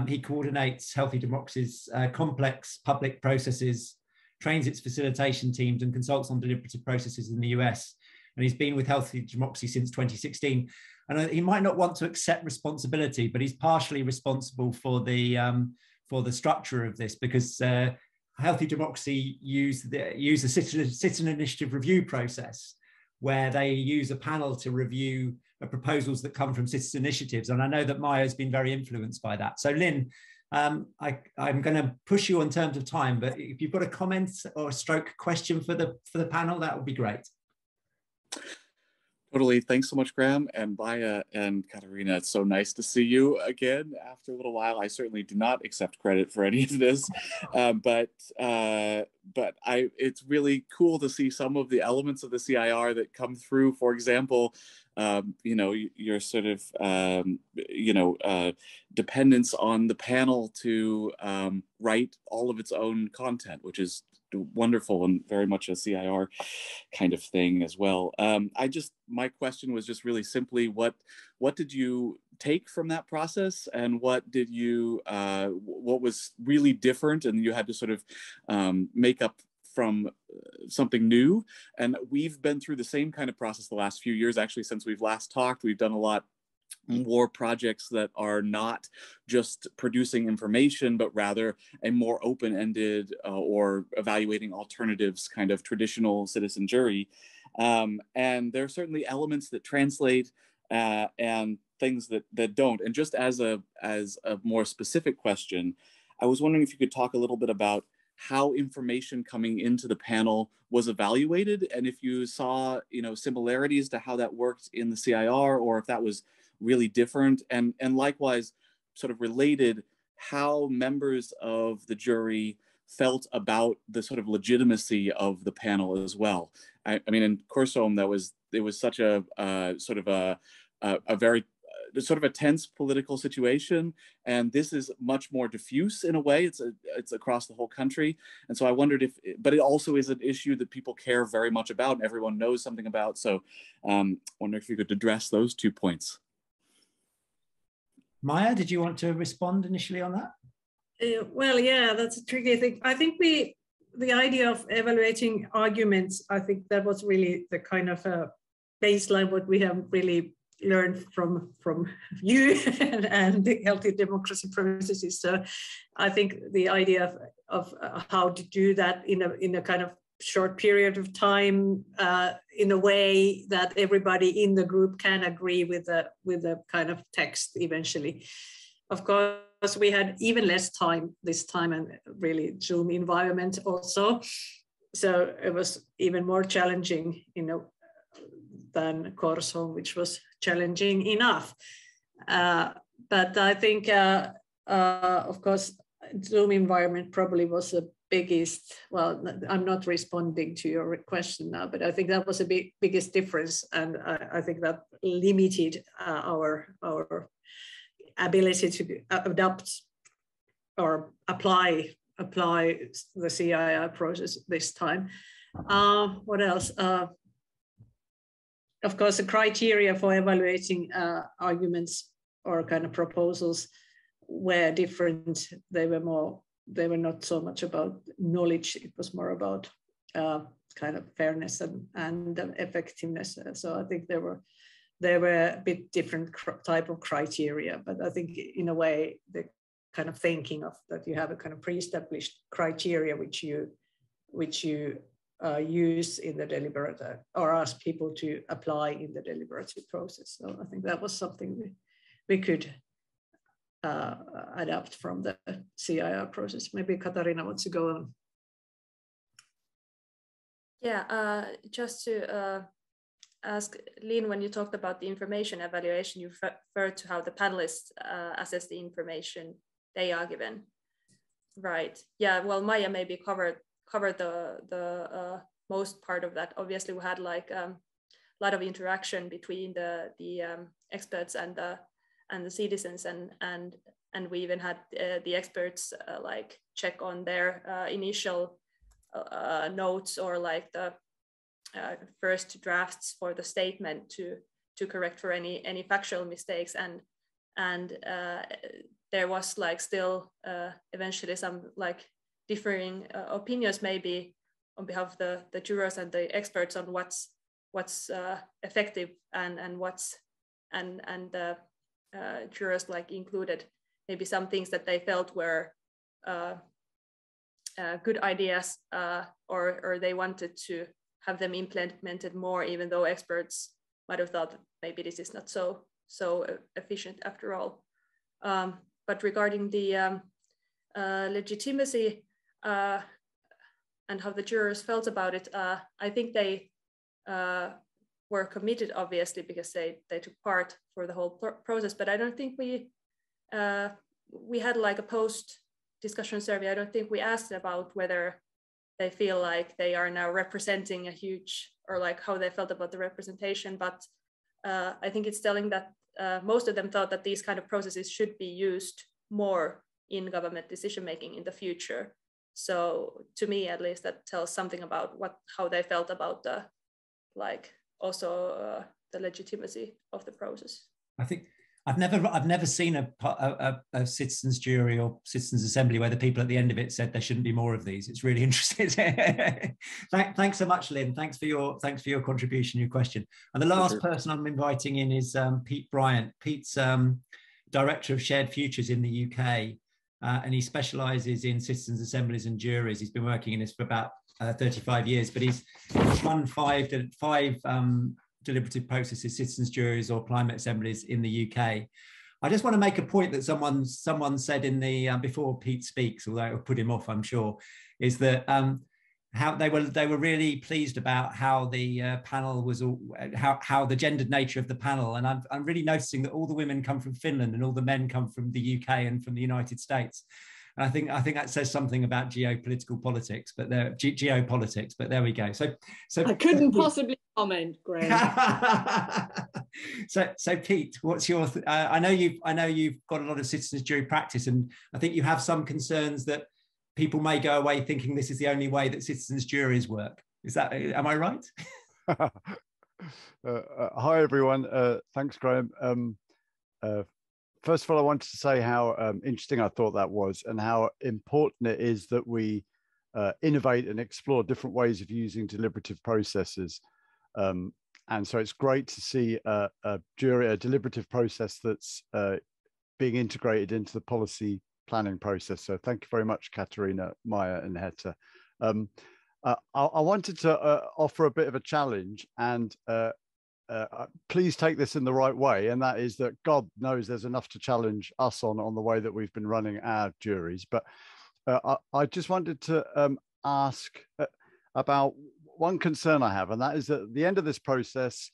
He coordinates Healthy Democracy's complex public processes, trains its facilitation teams, and consults on deliberative processes in the US. And he's been with Healthy Democracy since 2016. And he might not want to accept responsibility, but he's partially responsible for the structure of this, because Healthy Democracy use the citizen initiative review process, where they use a panel to review proposals that come from citizen initiatives. And I know that Maya has been very influenced by that. So Lynne, I'm going to push you on terms of time, but if you've got a comment or a stroke question for the panel, that would be great. Totally. Thanks so much, Graham and Maya and Katarina. It's so nice to see you again after a little while. I certainly do not accept credit for any of this, but it's really cool to see some of the elements of the CIR that come through. For example, your sort of dependence on the panel to write all of its own content, which is wonderful and very much a CIR kind of thing as well. My question was just really simply, what did you take from that process, and what was really different and you had to sort of make up from something new? And we've been through the same kind of process the last few years. Actually, since we've last talked, we've done a lot more projects that are not just producing information, but rather a more open-ended or evaluating alternatives kind of traditional citizen jury. And there are certainly elements that translate and things that don't. And just as a more specific question, I was wondering if you could talk a little bit about how information coming into the panel was evaluated, and if you saw similarities to how that worked in the CIR, or if that was really different, and likewise, sort of related, how members of the jury felt about the sort of legitimacy of the panel as well. I mean, in Kursholm, it was such a sort of a very sort of a tense political situation, and this is much more diffuse in a way. It's across the whole country, and so I wondered but it also is an issue that people care very much about and everyone knows something about. So I wonder if you could address those 2 points. Maya, did you want to respond initially on that? Well, yeah, that's a tricky thing. I think the idea of evaluating arguments, I think that was really the kind of a baseline what we have really learned from you and the Healthy Democracy processes. So I think the idea of how to do that in a kind of short period of time, in a way that everybody in the group can agree with the kind of text eventually. Of course, we had even less time this time, and really Zoom environment also. So it was even more challenging, than Kursholm, which was challenging enough. But I think, of course, Zoom environment probably was the biggest, well, I'm not responding to your question now, but I think that was a biggest difference. And I think that limited our ability to adopt or apply the CII process this time. What else? Of course, the criteria for evaluating arguments or kind of proposals were different. They were more they were not so much about knowledge. It was more about kind of fairness and effectiveness. So I think there were a bit different type of criteria, but I think in a way the kind of thinking of that you have a kind of pre-established criteria which you use in the deliberative or ask people to apply in the deliberative process. So I think that was something we could adapt from the CIR process. Maybe Katarina wants to go on. Yeah, just to ask Lynne, when you talked about the information evaluation, you referred to how the panelists assess the information they are given. Right. Yeah. Well, Maija maybe covered the most part of that. Obviously, we had like a lot of interaction between the experts and the citizens, and we even had the experts like check on their initial notes or like the first drafts for the statement to correct for any factual mistakes, and there was like still eventually some like differing opinions maybe on behalf of the jurors and the experts on what's effective and what's and the jurors like included maybe some things that they felt were good ideas or they wanted to have them implemented more, even though experts might have thought that maybe this is not so efficient after all. But regarding the legitimacy and how the jurors felt about it, I think they were committed, obviously, because they took part for the whole process. But I don't think we had like a post-discussion survey. I don't think we asked about whether they feel like they are now representing a huge, or like how they felt about the representation. But I think it's telling that most of them thought that these kind of processes should be used more in government decision-making in the future. So to me, at least, that tells something about how they felt about the, like, also the legitimacy of the process. I think I've never seen a citizens jury or citizens assembly where the people at the end of it said there shouldn't be more of these. It's really interesting. Thanks so much, Lynne. Thanks for your contribution, your question. And the last person I'm inviting in is Pete Bryant. Pete's Director of Shared Futures in the UK, and he specialises in citizens assemblies and juries. He's been working in this for about 35 years, but he's run five deliberative processes, citizens juries or climate assemblies in the UK. I just want to make a point that someone said in the before Pete speaks, although it'll put him off, I'm sure, is that how they were really pleased about how the panel was, how the gendered nature of the panel, and I'm really noticing that all the women come from Finland and all the men come from the UK and from the United States. And I think that says something about geopolitical politics, but geopolitiks. But there we go. So I couldn't possibly comment, Graham. so Pete, what's your? I know you've got a lot of citizens jury practice, and I think you have some concerns that people may go away thinking this is the only way that citizens juries work. Am I right? Hi everyone. Thanks, Graham. First of all, I wanted to say how interesting I thought that was, and how important it is that we innovate and explore different ways of using deliberative processes. And so it's great to see a deliberative process that's being integrated into the policy planning process. So thank you very much, Katarina, Maija, and Hetta. I wanted to offer a bit of a challenge, and please take this in the right way, and that is that God knows there's enough to challenge us on the way that we've been running our juries. But I just wanted to ask about one concern I have, and that is that at the end of this process,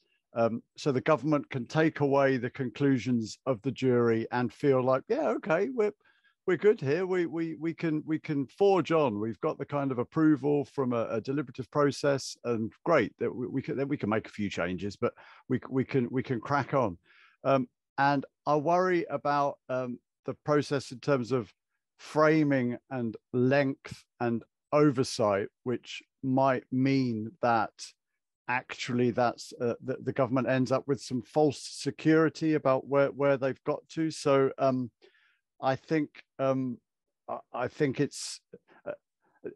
so the government can take away the conclusions of the jury and feel like, yeah, okay, we're good here. We can forge on. We've got the kind of approval from a deliberative process, and great that we can make a few changes, but we can crack on. And I worry about the process in terms of framing and length and oversight, which might mean that actually the government ends up with some false security about where they've got to. So I think I think it's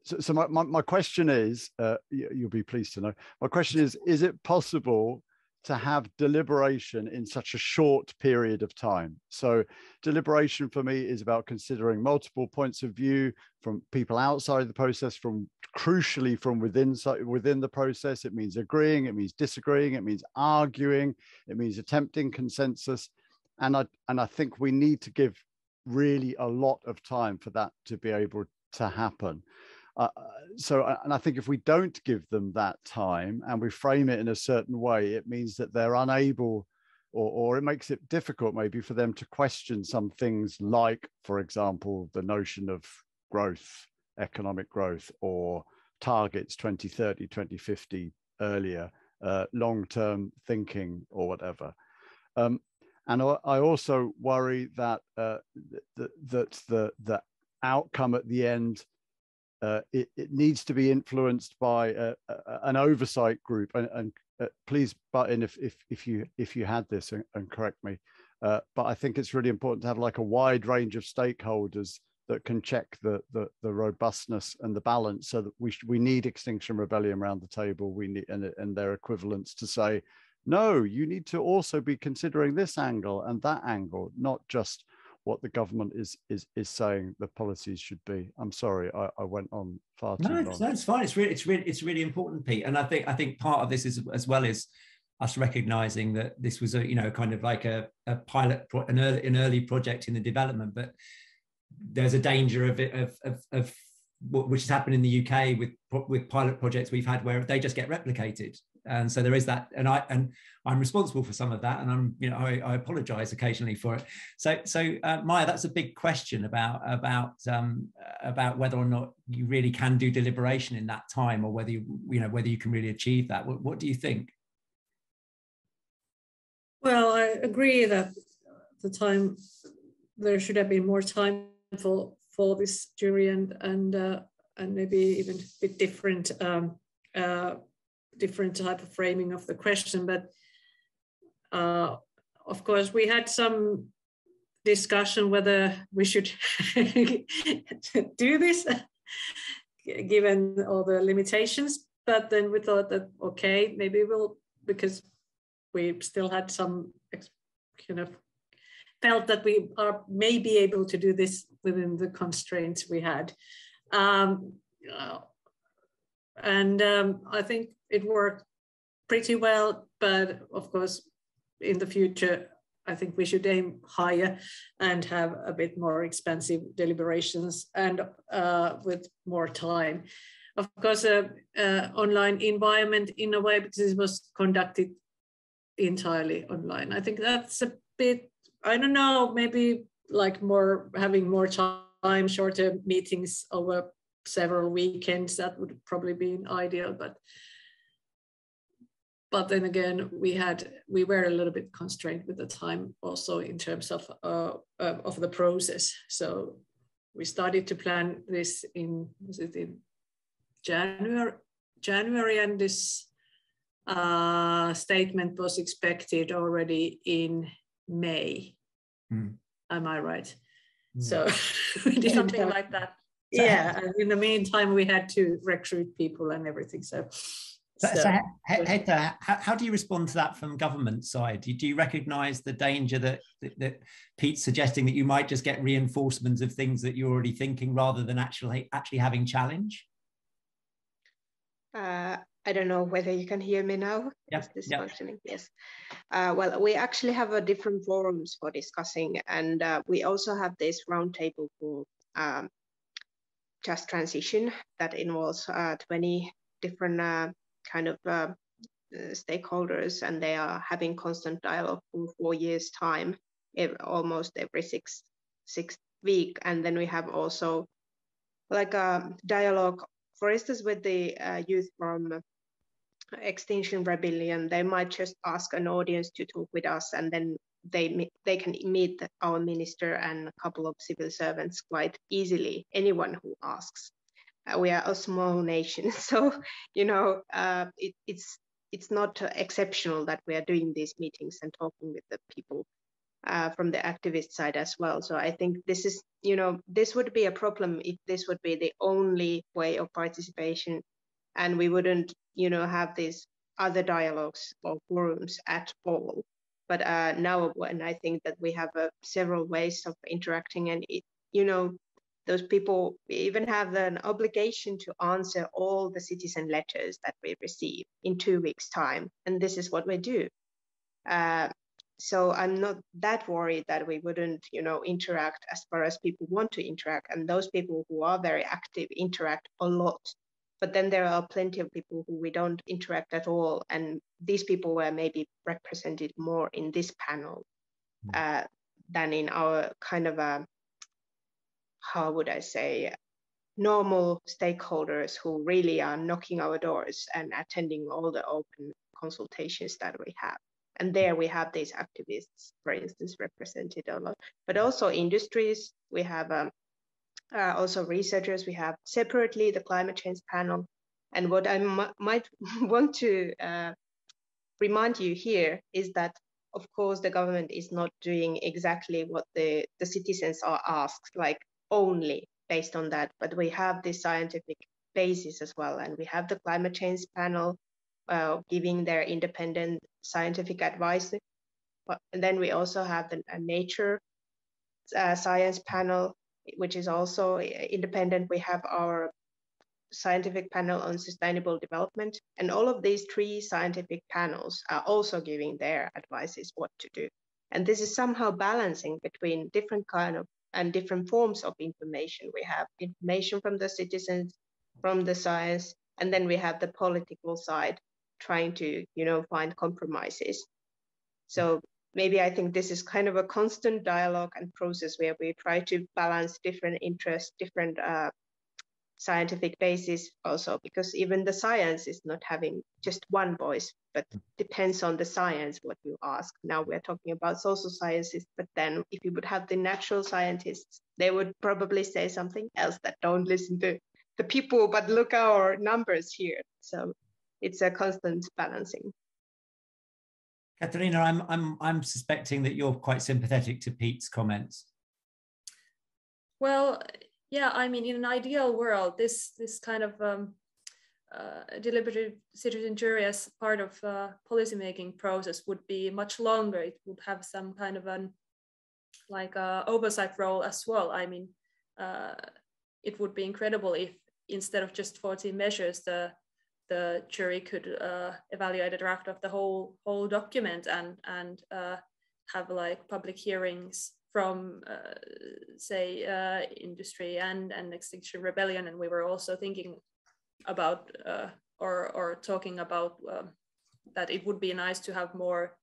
so my question is, you'll be pleased to know, my question is it possible to have deliberation in such a short period of time? So deliberation for me is about considering multiple points of view from people outside the process, from crucially from within the process. It means agreeing, it means disagreeing, it means arguing, it means attempting consensus. And I think we need to give really a lot of time for that to be able to happen. And I think if we don't give them that time and we frame it in a certain way, it means that they're unable, or it makes it difficult maybe for them to question some things like, for example, the notion of growth, economic growth, or targets 2030, 2050 earlier, long-term thinking or whatever. And I also worry that the outcome at the end, it needs to be influenced by an oversight group. And please butt in if you had this and correct me. But I think it's really important to have like a wide range of stakeholders that can check the robustness and the balance, so that we need Extinction Rebellion around the table. We need and their equivalents to say, no, you need to also be considering this angle and that angle, not just what the government is saying the policies should be. I'm sorry, I went on far too long. No, it's fine. It's really important, Pete. And I think part of this is, as well as us recognizing that this was a kind of like a pilot, an early project in the development, but there's a danger of which has happened in the UK with pilot projects we've had where they just get replicated. And so there is that, and I'm responsible for some of that, and I apologise occasionally for it. So Maya, that's a big question about whether or not you really can do deliberation in that time, or whether you can really achieve that. What do you think? Well, I agree that the time there should have been more time for this jury and maybe even a bit different type of framing of the question. But of course, we had some discussion whether we should do this given all the limitations. But then we thought that, okay, maybe we'll, because we still had some felt that we may be able to do this within the constraints we had. I think it worked pretty well, but of course, in the future, I think we should aim higher and have a bit more expensive deliberations and with more time. Of course, online environment in a way, because it was conducted entirely online. I think that's a bit, I don't know, maybe like having more time, shorter meetings over several weekends, that would probably be ideal, but then again, we were a little bit constrained with the time also in terms of the process. So we started to plan this in January, and this statement was expected already in May. Am I right? So something like that. Yeah, and in the meantime, we had to recruit people and everything. So Heta, how do you respond to that from government side? Do you recognise the danger that Pete's suggesting, that you might just get reinforcements of things that you're already thinking rather than actually having challenge? I don't know whether you can hear me now. Yeah. Is this functioning? Yes. Well, we actually have different forums for discussing, and we also have this roundtable for just transition that involves 20 different kind of stakeholders, and they are having constant dialogue for 4 years' time, almost every six week. And then we have also like a dialogue, for instance, with the youth from Extinction Rebellion. They might just ask an audience to talk with us, and then they can meet our minister and a couple of civil servants quite easily, anyone who asks. We are a small nation, so it's not exceptional that we are doing these meetings and talking with the people from the activist side as well. So I think this is, this would be a problem if this would be the only way of participation, and we wouldn't, have these other dialogues or forums at all. But now, when I think that we have several ways of interacting, and those people even have an obligation to answer all the citizen letters that we receive in 2 weeks' time, and this is what we do. So I'm not that worried that we wouldn't, interact as far as people want to interact, and those people who are very active interact a lot. But then there are plenty of people who we don't interact at all, and these people were maybe represented more in this panel than in our kind of how would I say, normal stakeholders who really are knocking our doors and attending all the open consultations that we have. And there we have these activists, for instance, represented a lot, but also industries. We have also researchers. We have separately the climate change panel. And what I might want to remind you here is that, of course, the government is not doing exactly what the citizens are asked, like only based on that, but we have this scientific basis as well. And we have the climate change panel giving their independent scientific advice. And then we also have the nature science panel, which is also independent. We have our scientific panel on sustainable development. And all of these 3 scientific panels are also giving their advices what to do. And this is somehow balancing between different kind of and different forms of information. We have information from the citizens, from the science, and then we have the political side trying to, find compromises. So maybe I think this is kind of a constant dialogue and process where we try to balance different interests, different scientific basis also, because even the science is not having just one voice, but depends on the science what you ask. Now we're talking about social sciences, but then if you would have the natural scientists, they would probably say something else, that don't listen to the people, but look at our numbers here. So it's a constant balancing. Katarina, I'm suspecting that you're quite sympathetic to Pete's comments. Well, yeah, I mean, in an ideal world, this kind of deliberative citizen jury as part of policymaking process would be much longer. It would have some kind of an oversight role as well. I mean, it would be incredible if instead of just 14 measures, the jury could evaluate a draft of the whole document and have like public hearings from say industry and Extinction Rebellion. And we were also thinking about or talking about that it would be nice to have more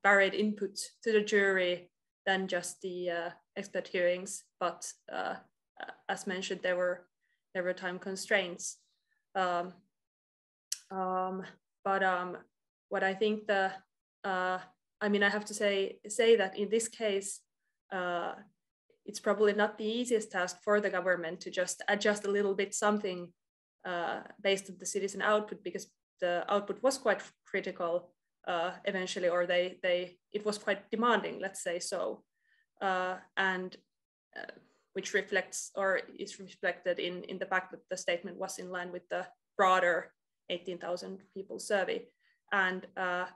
varied input to the jury than just the expert hearings. But as mentioned, there were time constraints. But what I think I mean, I have to say that in this case, it's probably not the easiest task for the government to just adjust a little bit something based on the citizen output, because the output was quite critical eventually, or it was quite demanding, let's say so, and which reflects or is reflected in the fact that the statement was in line with the broader 18,000 people survey. And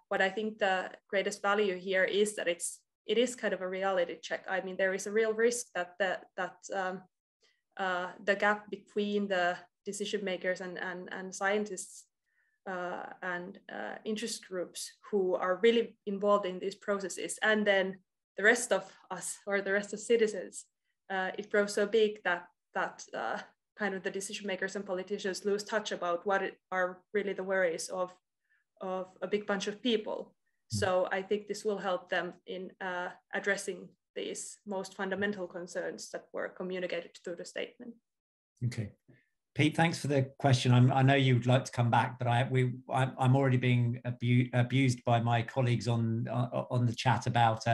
what I think the greatest value here is that it is kind of a reality check. I mean, there is a real risk that the gap between the decision makers and scientists and interest groups who are really involved in these processes, and then the rest of us or the rest of citizens, it grows so big that kind of the decision makers and politicians lose touch about what are really the worries of a big bunch of people. So I think this will help them in addressing these most fundamental concerns that were communicated through the statement. Okay. Pete, thanks for the question. I know you'd like to come back, but I'm already being abused by my colleagues on the chat about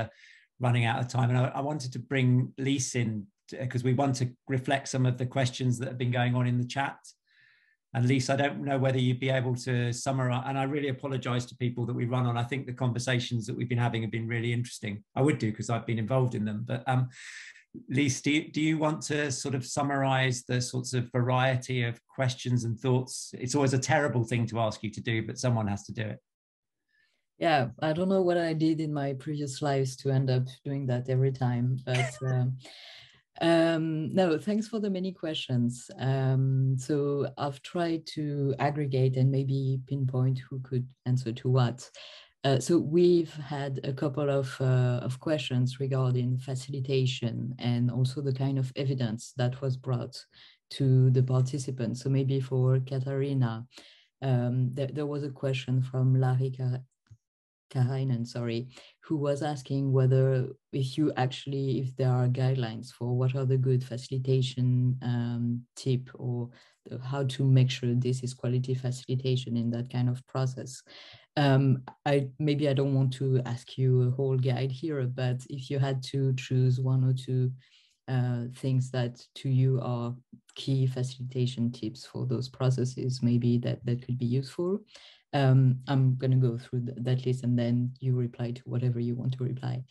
running out of time. And I wanted to bring Lynne in because we want to reflect some of the questions that have been going on in the chat. And Lise, I don't know whether you'd be able to summarize, and I really apologize to people that we run on. I think the conversations that we've been having have been really interesting. I would do because I've been involved in them. But Lise, do you want to sort of summarize the sorts of variety of questions and thoughts? It's always a terrible thing to ask you to do, but someone has to do it. Yeah, I don't know what I did in my previous lives to end up doing that every time, but no, thanks for the many questions. So I've tried to aggregate and maybe pinpoint who could answer to what. So we've had a couple of questions regarding facilitation and also the kind of evidence that was brought to the participants. So maybe for Katarina, there was a question from Larry Karainen, sorry, who was asking whether if there are guidelines for what are the good facilitation tip, or how to make sure this is quality facilitation in that kind of process. Maybe I don't want to ask you a whole guide here, but if you had to choose one or two things that to you are key facilitation tips for those processes, maybe that could be useful. I'm going to go through that list and then you reply to whatever you want to reply.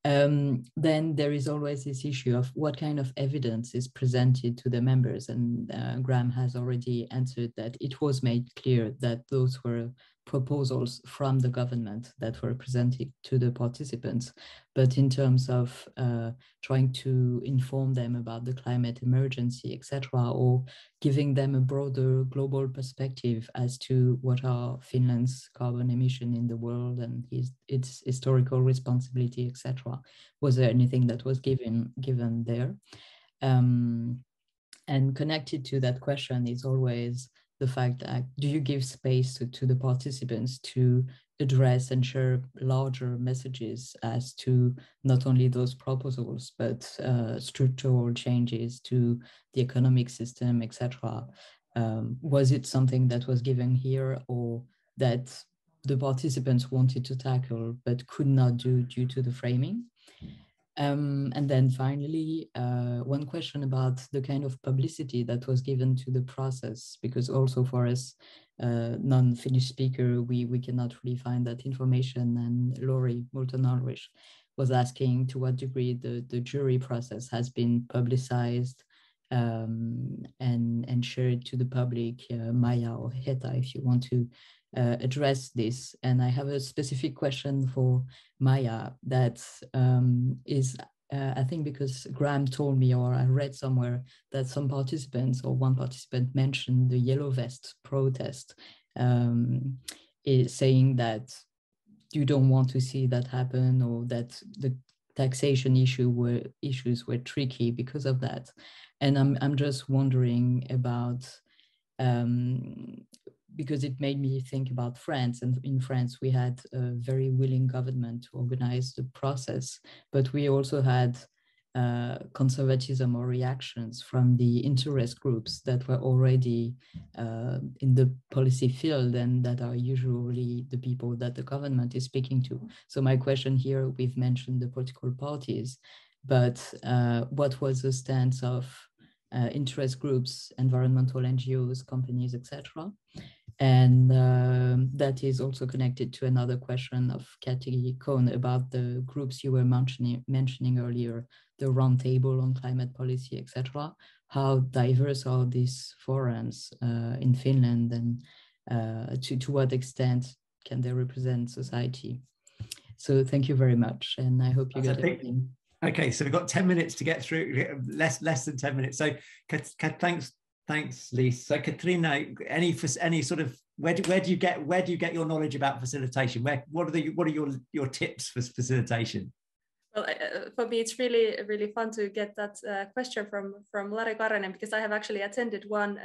Then there is always this issue of what kind of evidence is presented to the members. And Graham has already answered that it was made clear that those were proposals from the government that were presented to the participants. But in terms of trying to inform them about the climate emergency, etc., or giving them a broader global perspective as to what are Finland's carbon emission in the world and its historical responsibility, etc. Was there anything that was given there? And connected to that question is always the fact that do you give space to the participants to address and share larger messages as to not only those proposals, but structural changes to the economic system, etc. Was it something that was given here or that the participants wanted to tackle but could not do due to the framing? And then finally, one question about the kind of publicity that was given to the process, because also for us, non-Finnish speaker, we cannot really find that information. And Lori Moulton-Ulrich was asking to what degree the jury process has been publicized and shared to the public. Maya or Heta, if you want to address this. And I have a specific question for Maya that is, I think because Graham told me, or I read somewhere, that some participants or one participant mentioned the Yellow Vest protest, is saying that you don't want to see that happen, or that the taxation issues were tricky because of that. And I'm just wondering about, because it made me think about France, and in France we had a very willing government to organize the process, but we also had conservatism or reactions from the interest groups that were already in the policy field and that are usually the people that the government is speaking to. So my question here, we've mentioned the political parties, but what was the stance of interest groups, environmental NGOs, companies, etc.? And that is also connected to another question of Kathy Cohn about the groups you were mentioning earlier, the roundtable on climate policy, etc. How diverse are these forums in Finland, and to what extent can they represent society? So thank you very much, and I hope you get everything. Okay, so we've got 10 minutes to get through, less than 10 minutes. So thanks, Lise. So Katrina, any sort of where do you get your knowledge about facilitation? What are your tips for facilitation? Well, for me, it's really fun to get that question from Lari Karainen, because I have actually attended one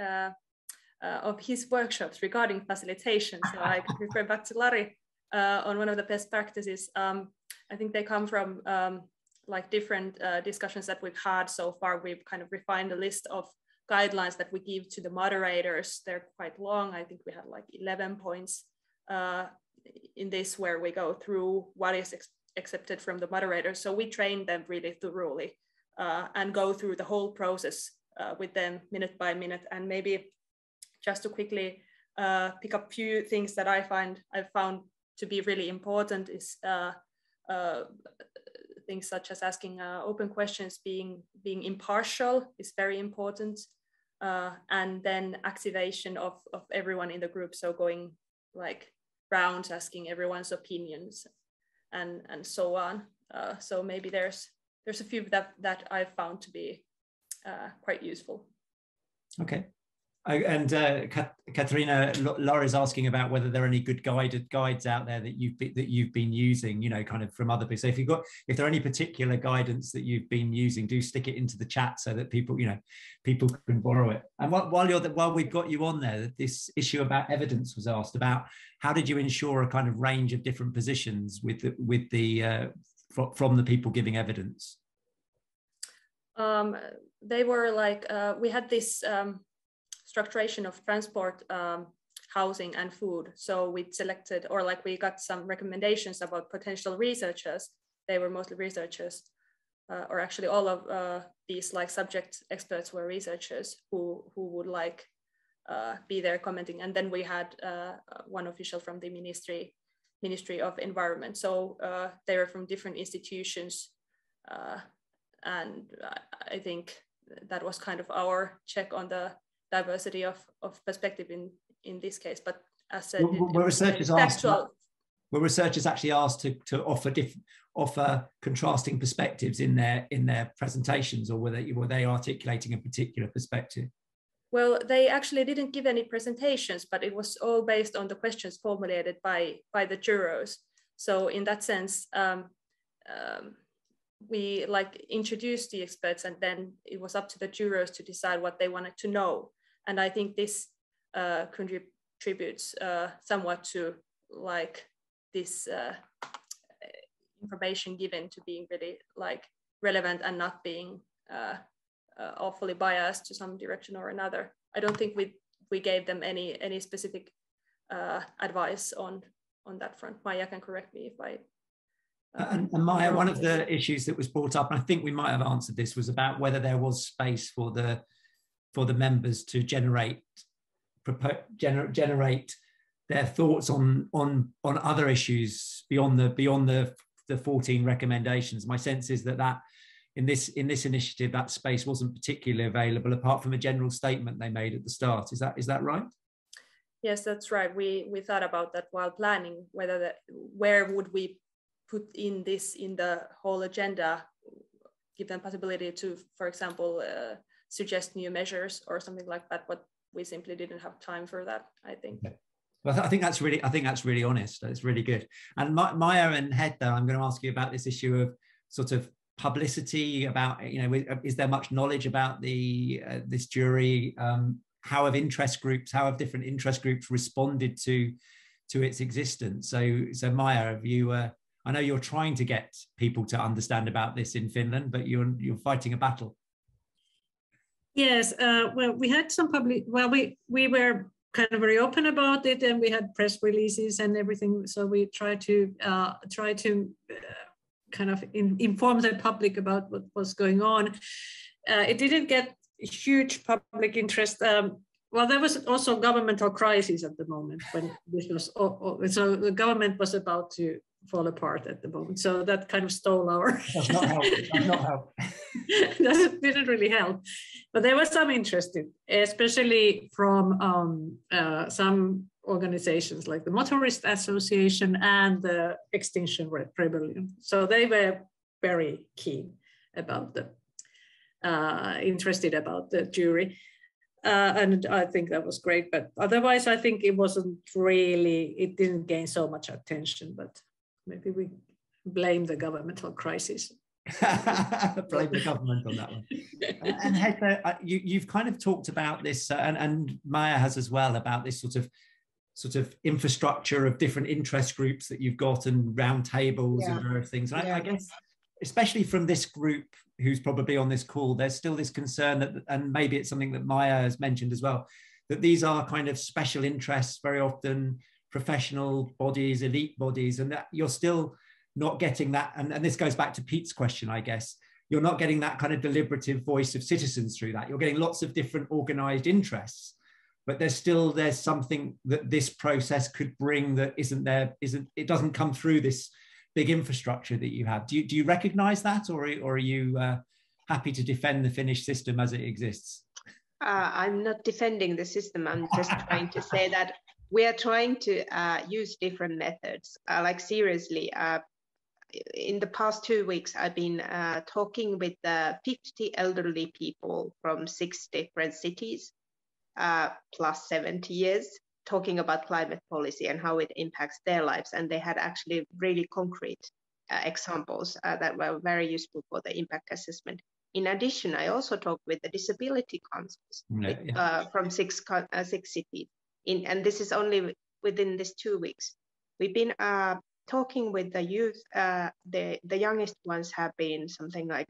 of his workshops regarding facilitation. So I could refer back to Lari on one of the best practices. I think they come from like different discussions that we've had so far. We've kind of refined a list of guidelines that we give to the moderators. They're quite long. I think we had like 11 points in this, where we go through what is accepted from the moderators. So we train them really thoroughly and go through the whole process with them minute by minute. And maybe just to quickly pick up a few things that I've found to be really important is things such as asking open questions, being impartial is very important, and then activation of everyone in the group. So going like rounds, asking everyone's opinions, and so on. So maybe there's a few that I've found to be quite useful. Okay. And Katarina, Laura's asking about whether there are any good guides out there that you've been using, you know, kind of from other people. So if there are any particular guidance that you've been using, do stick it into the chat so that people can borrow it. And while we've got you on there, this issue about evidence was asked about. How did you ensure a kind of range of different positions from the people giving evidence? They were like we had this. Structuration of transport, housing and food. So we selected, or like we got some recommendations about potential researchers. They were mostly researchers, or actually all of these like subject experts were researchers who would like be there commenting. And then we had one official from the Ministry of Environment. So they were from different institutions. And I think that was kind of our check on the diversity of perspective in this case. But as said, were researchers actually asked to offer contrasting perspectives in their presentations, or were they articulating a particular perspective? Well, they actually didn't give any presentations, but it was all based on the questions formulated by the jurors. So in that sense, we like introduced the experts, and then it was up to the jurors to decide what they wanted to know. And I think this contributes somewhat to like this information given to being really like relevant and not being awfully biased to some direction or another. I don't think we gave them any specific advice on that front. Maya can correct me if I. And Maya, one of the issues that was brought up, and I think we might have answered this, was about whether there was space for the members to generate their thoughts on other issues beyond the 14 recommendations. My sense is that in this initiative, that space wasn't particularly available, apart from a general statement they made at the start. Is that right? Yes, that's right. We thought about that while planning where would we put in this in the whole agenda, give them possibility to, for example, suggest new measures or something like that, but we simply didn't have time for that, I think. Okay. Well, I think that's really honest. It's really good. And Maya and Hedda, I'm going to ask you about this issue of sort of publicity about, you know, is there much knowledge about this jury? How have different interest groups responded to its existence? So Maya, have you? I know you're trying to get people to understand about this in Finland, but you're fighting a battle. Yes, well, we had some we were kind of very open about it, and we had press releases and everything. So we tried to kind of inform the public about what was going on. It didn't get huge public interest. Well, there was also governmental crisis at the moment when this was, so the government was about to fall apart at the moment. So that kind of stole our... Does not help. Does not help. That didn't really help. But there was some interest, especially from some organizations like the Motorist Association and the Extinction Rebellion. So they were very keen about interested about the jury. And I think that was great, but otherwise I think it didn't gain so much attention, but maybe we blame the governmental crisis. Blame the government on that one. And Hedda, you've kind of talked about this, and Maya has as well, about this sort of infrastructure of different interest groups that you've got, and round tables and various things. I guess, especially from this group who's probably on this call, there's still this concern that, and maybe it's something that Maya has mentioned as well, that these are kind of special interests, very often professional bodies, elite bodies, and that you're still not getting that. And this goes back to Pete's question, I guess. You're not getting that kind of deliberative voice of citizens through that. You're getting lots of different organized interests, but there's something that this process could bring that it doesn't come through this big infrastructure that you have. Do you recognize that, or are you happy to defend the Finnish system as it exists? I'm not defending the system. I'm just trying to say that we are trying to use different methods. Like seriously, in the past 2 weeks, I've been talking with 50 elderly people from 6 different cities, plus 70 years, talking about climate policy and how it impacts their lives. And they had actually really concrete examples that were very useful for the impact assessment. In addition, I also talked with the disability councils from six cities. And this is only within this 2 weeks. We've been talking with the youth. The youngest ones have been something like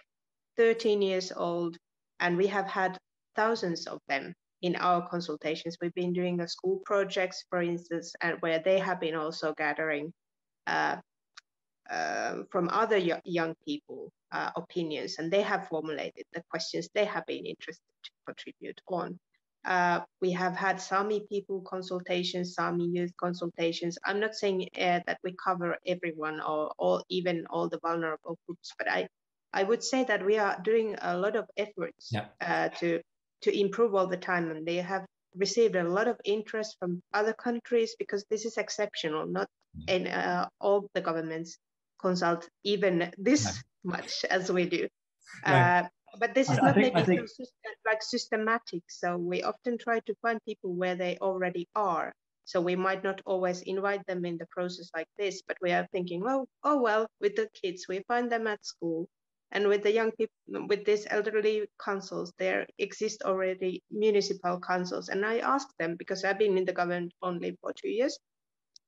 13 years old, and we have had thousands of them in our consultations. We've been doing school projects, for instance, and where they have been also gathering from other young people opinions, and they have formulated the questions they have been interested to contribute on. We have had Sami people consultations, Sami youth consultations. I'm not saying that we cover everyone or even all the vulnerable groups, but I would say that we are doing a lot of efforts to improve all the time, and they have received a lot of interest from other countries, because this is exceptional. Not in all the governments consult even this much as we do. But this is not maybe like systematic. So we often try to find people where they already are. So we might not always invite them in the process like this, but we are thinking, well, with the kids, we find them at school. And with the young people, with these elderly councils, there exist already municipal councils. And I asked them, because I've been in the government only for 2 years,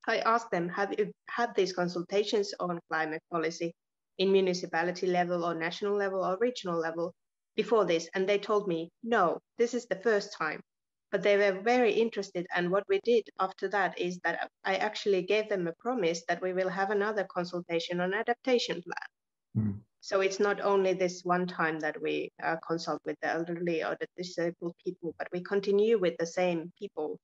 I asked them, have you had these consultations on climate policy in municipality level or national level or regional level before this? And they told me, no, this is the first time. But they were very interested. And what we did after that is that I actually gave them a promise that we will have another consultation on adaptation plan. Mm. So it's not only this one time that we consult with the elderly or the disabled people, but we continue with the same people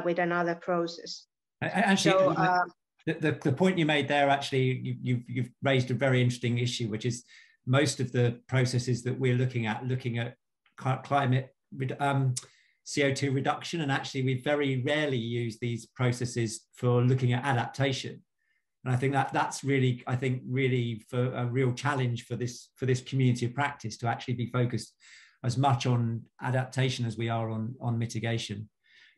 with another process. Actually, so, the point you made there, actually, you've raised a very interesting issue, which is most of the processes that we're looking at climate CO2 reduction, and actually we very rarely use these processes for looking at adaptation. And I think that's really, for a real challenge for this community of practice to actually be focused as much on adaptation as we are on mitigation.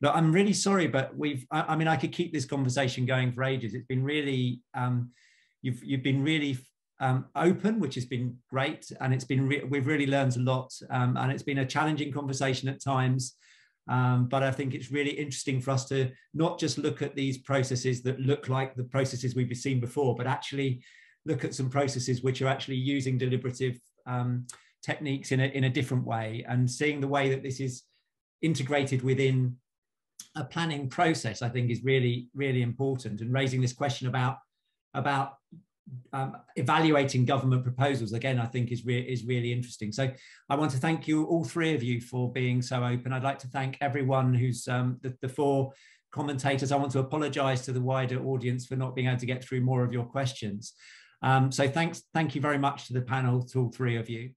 Look, I'm really sorry, but I could keep this conversation going for ages. It's been really, you've been really open, which has been great, and we've really learned a lot, and it's been a challenging conversation at times. But I think it's really interesting for us to not just look at these processes that look like the processes we've seen before, but actually look at some processes which are actually using deliberative techniques in a different way, and seeing the way that this is integrated within a planning process, I think is really, really important. And raising this question about evaluating government proposals, again, I think is really interesting. So I want to thank you, all three of you, for being so open. I'd like to thank everyone who's the four commentators. I want to apologise to the wider audience for not being able to get through more of your questions. So thank you very much to the panel, to all three of you.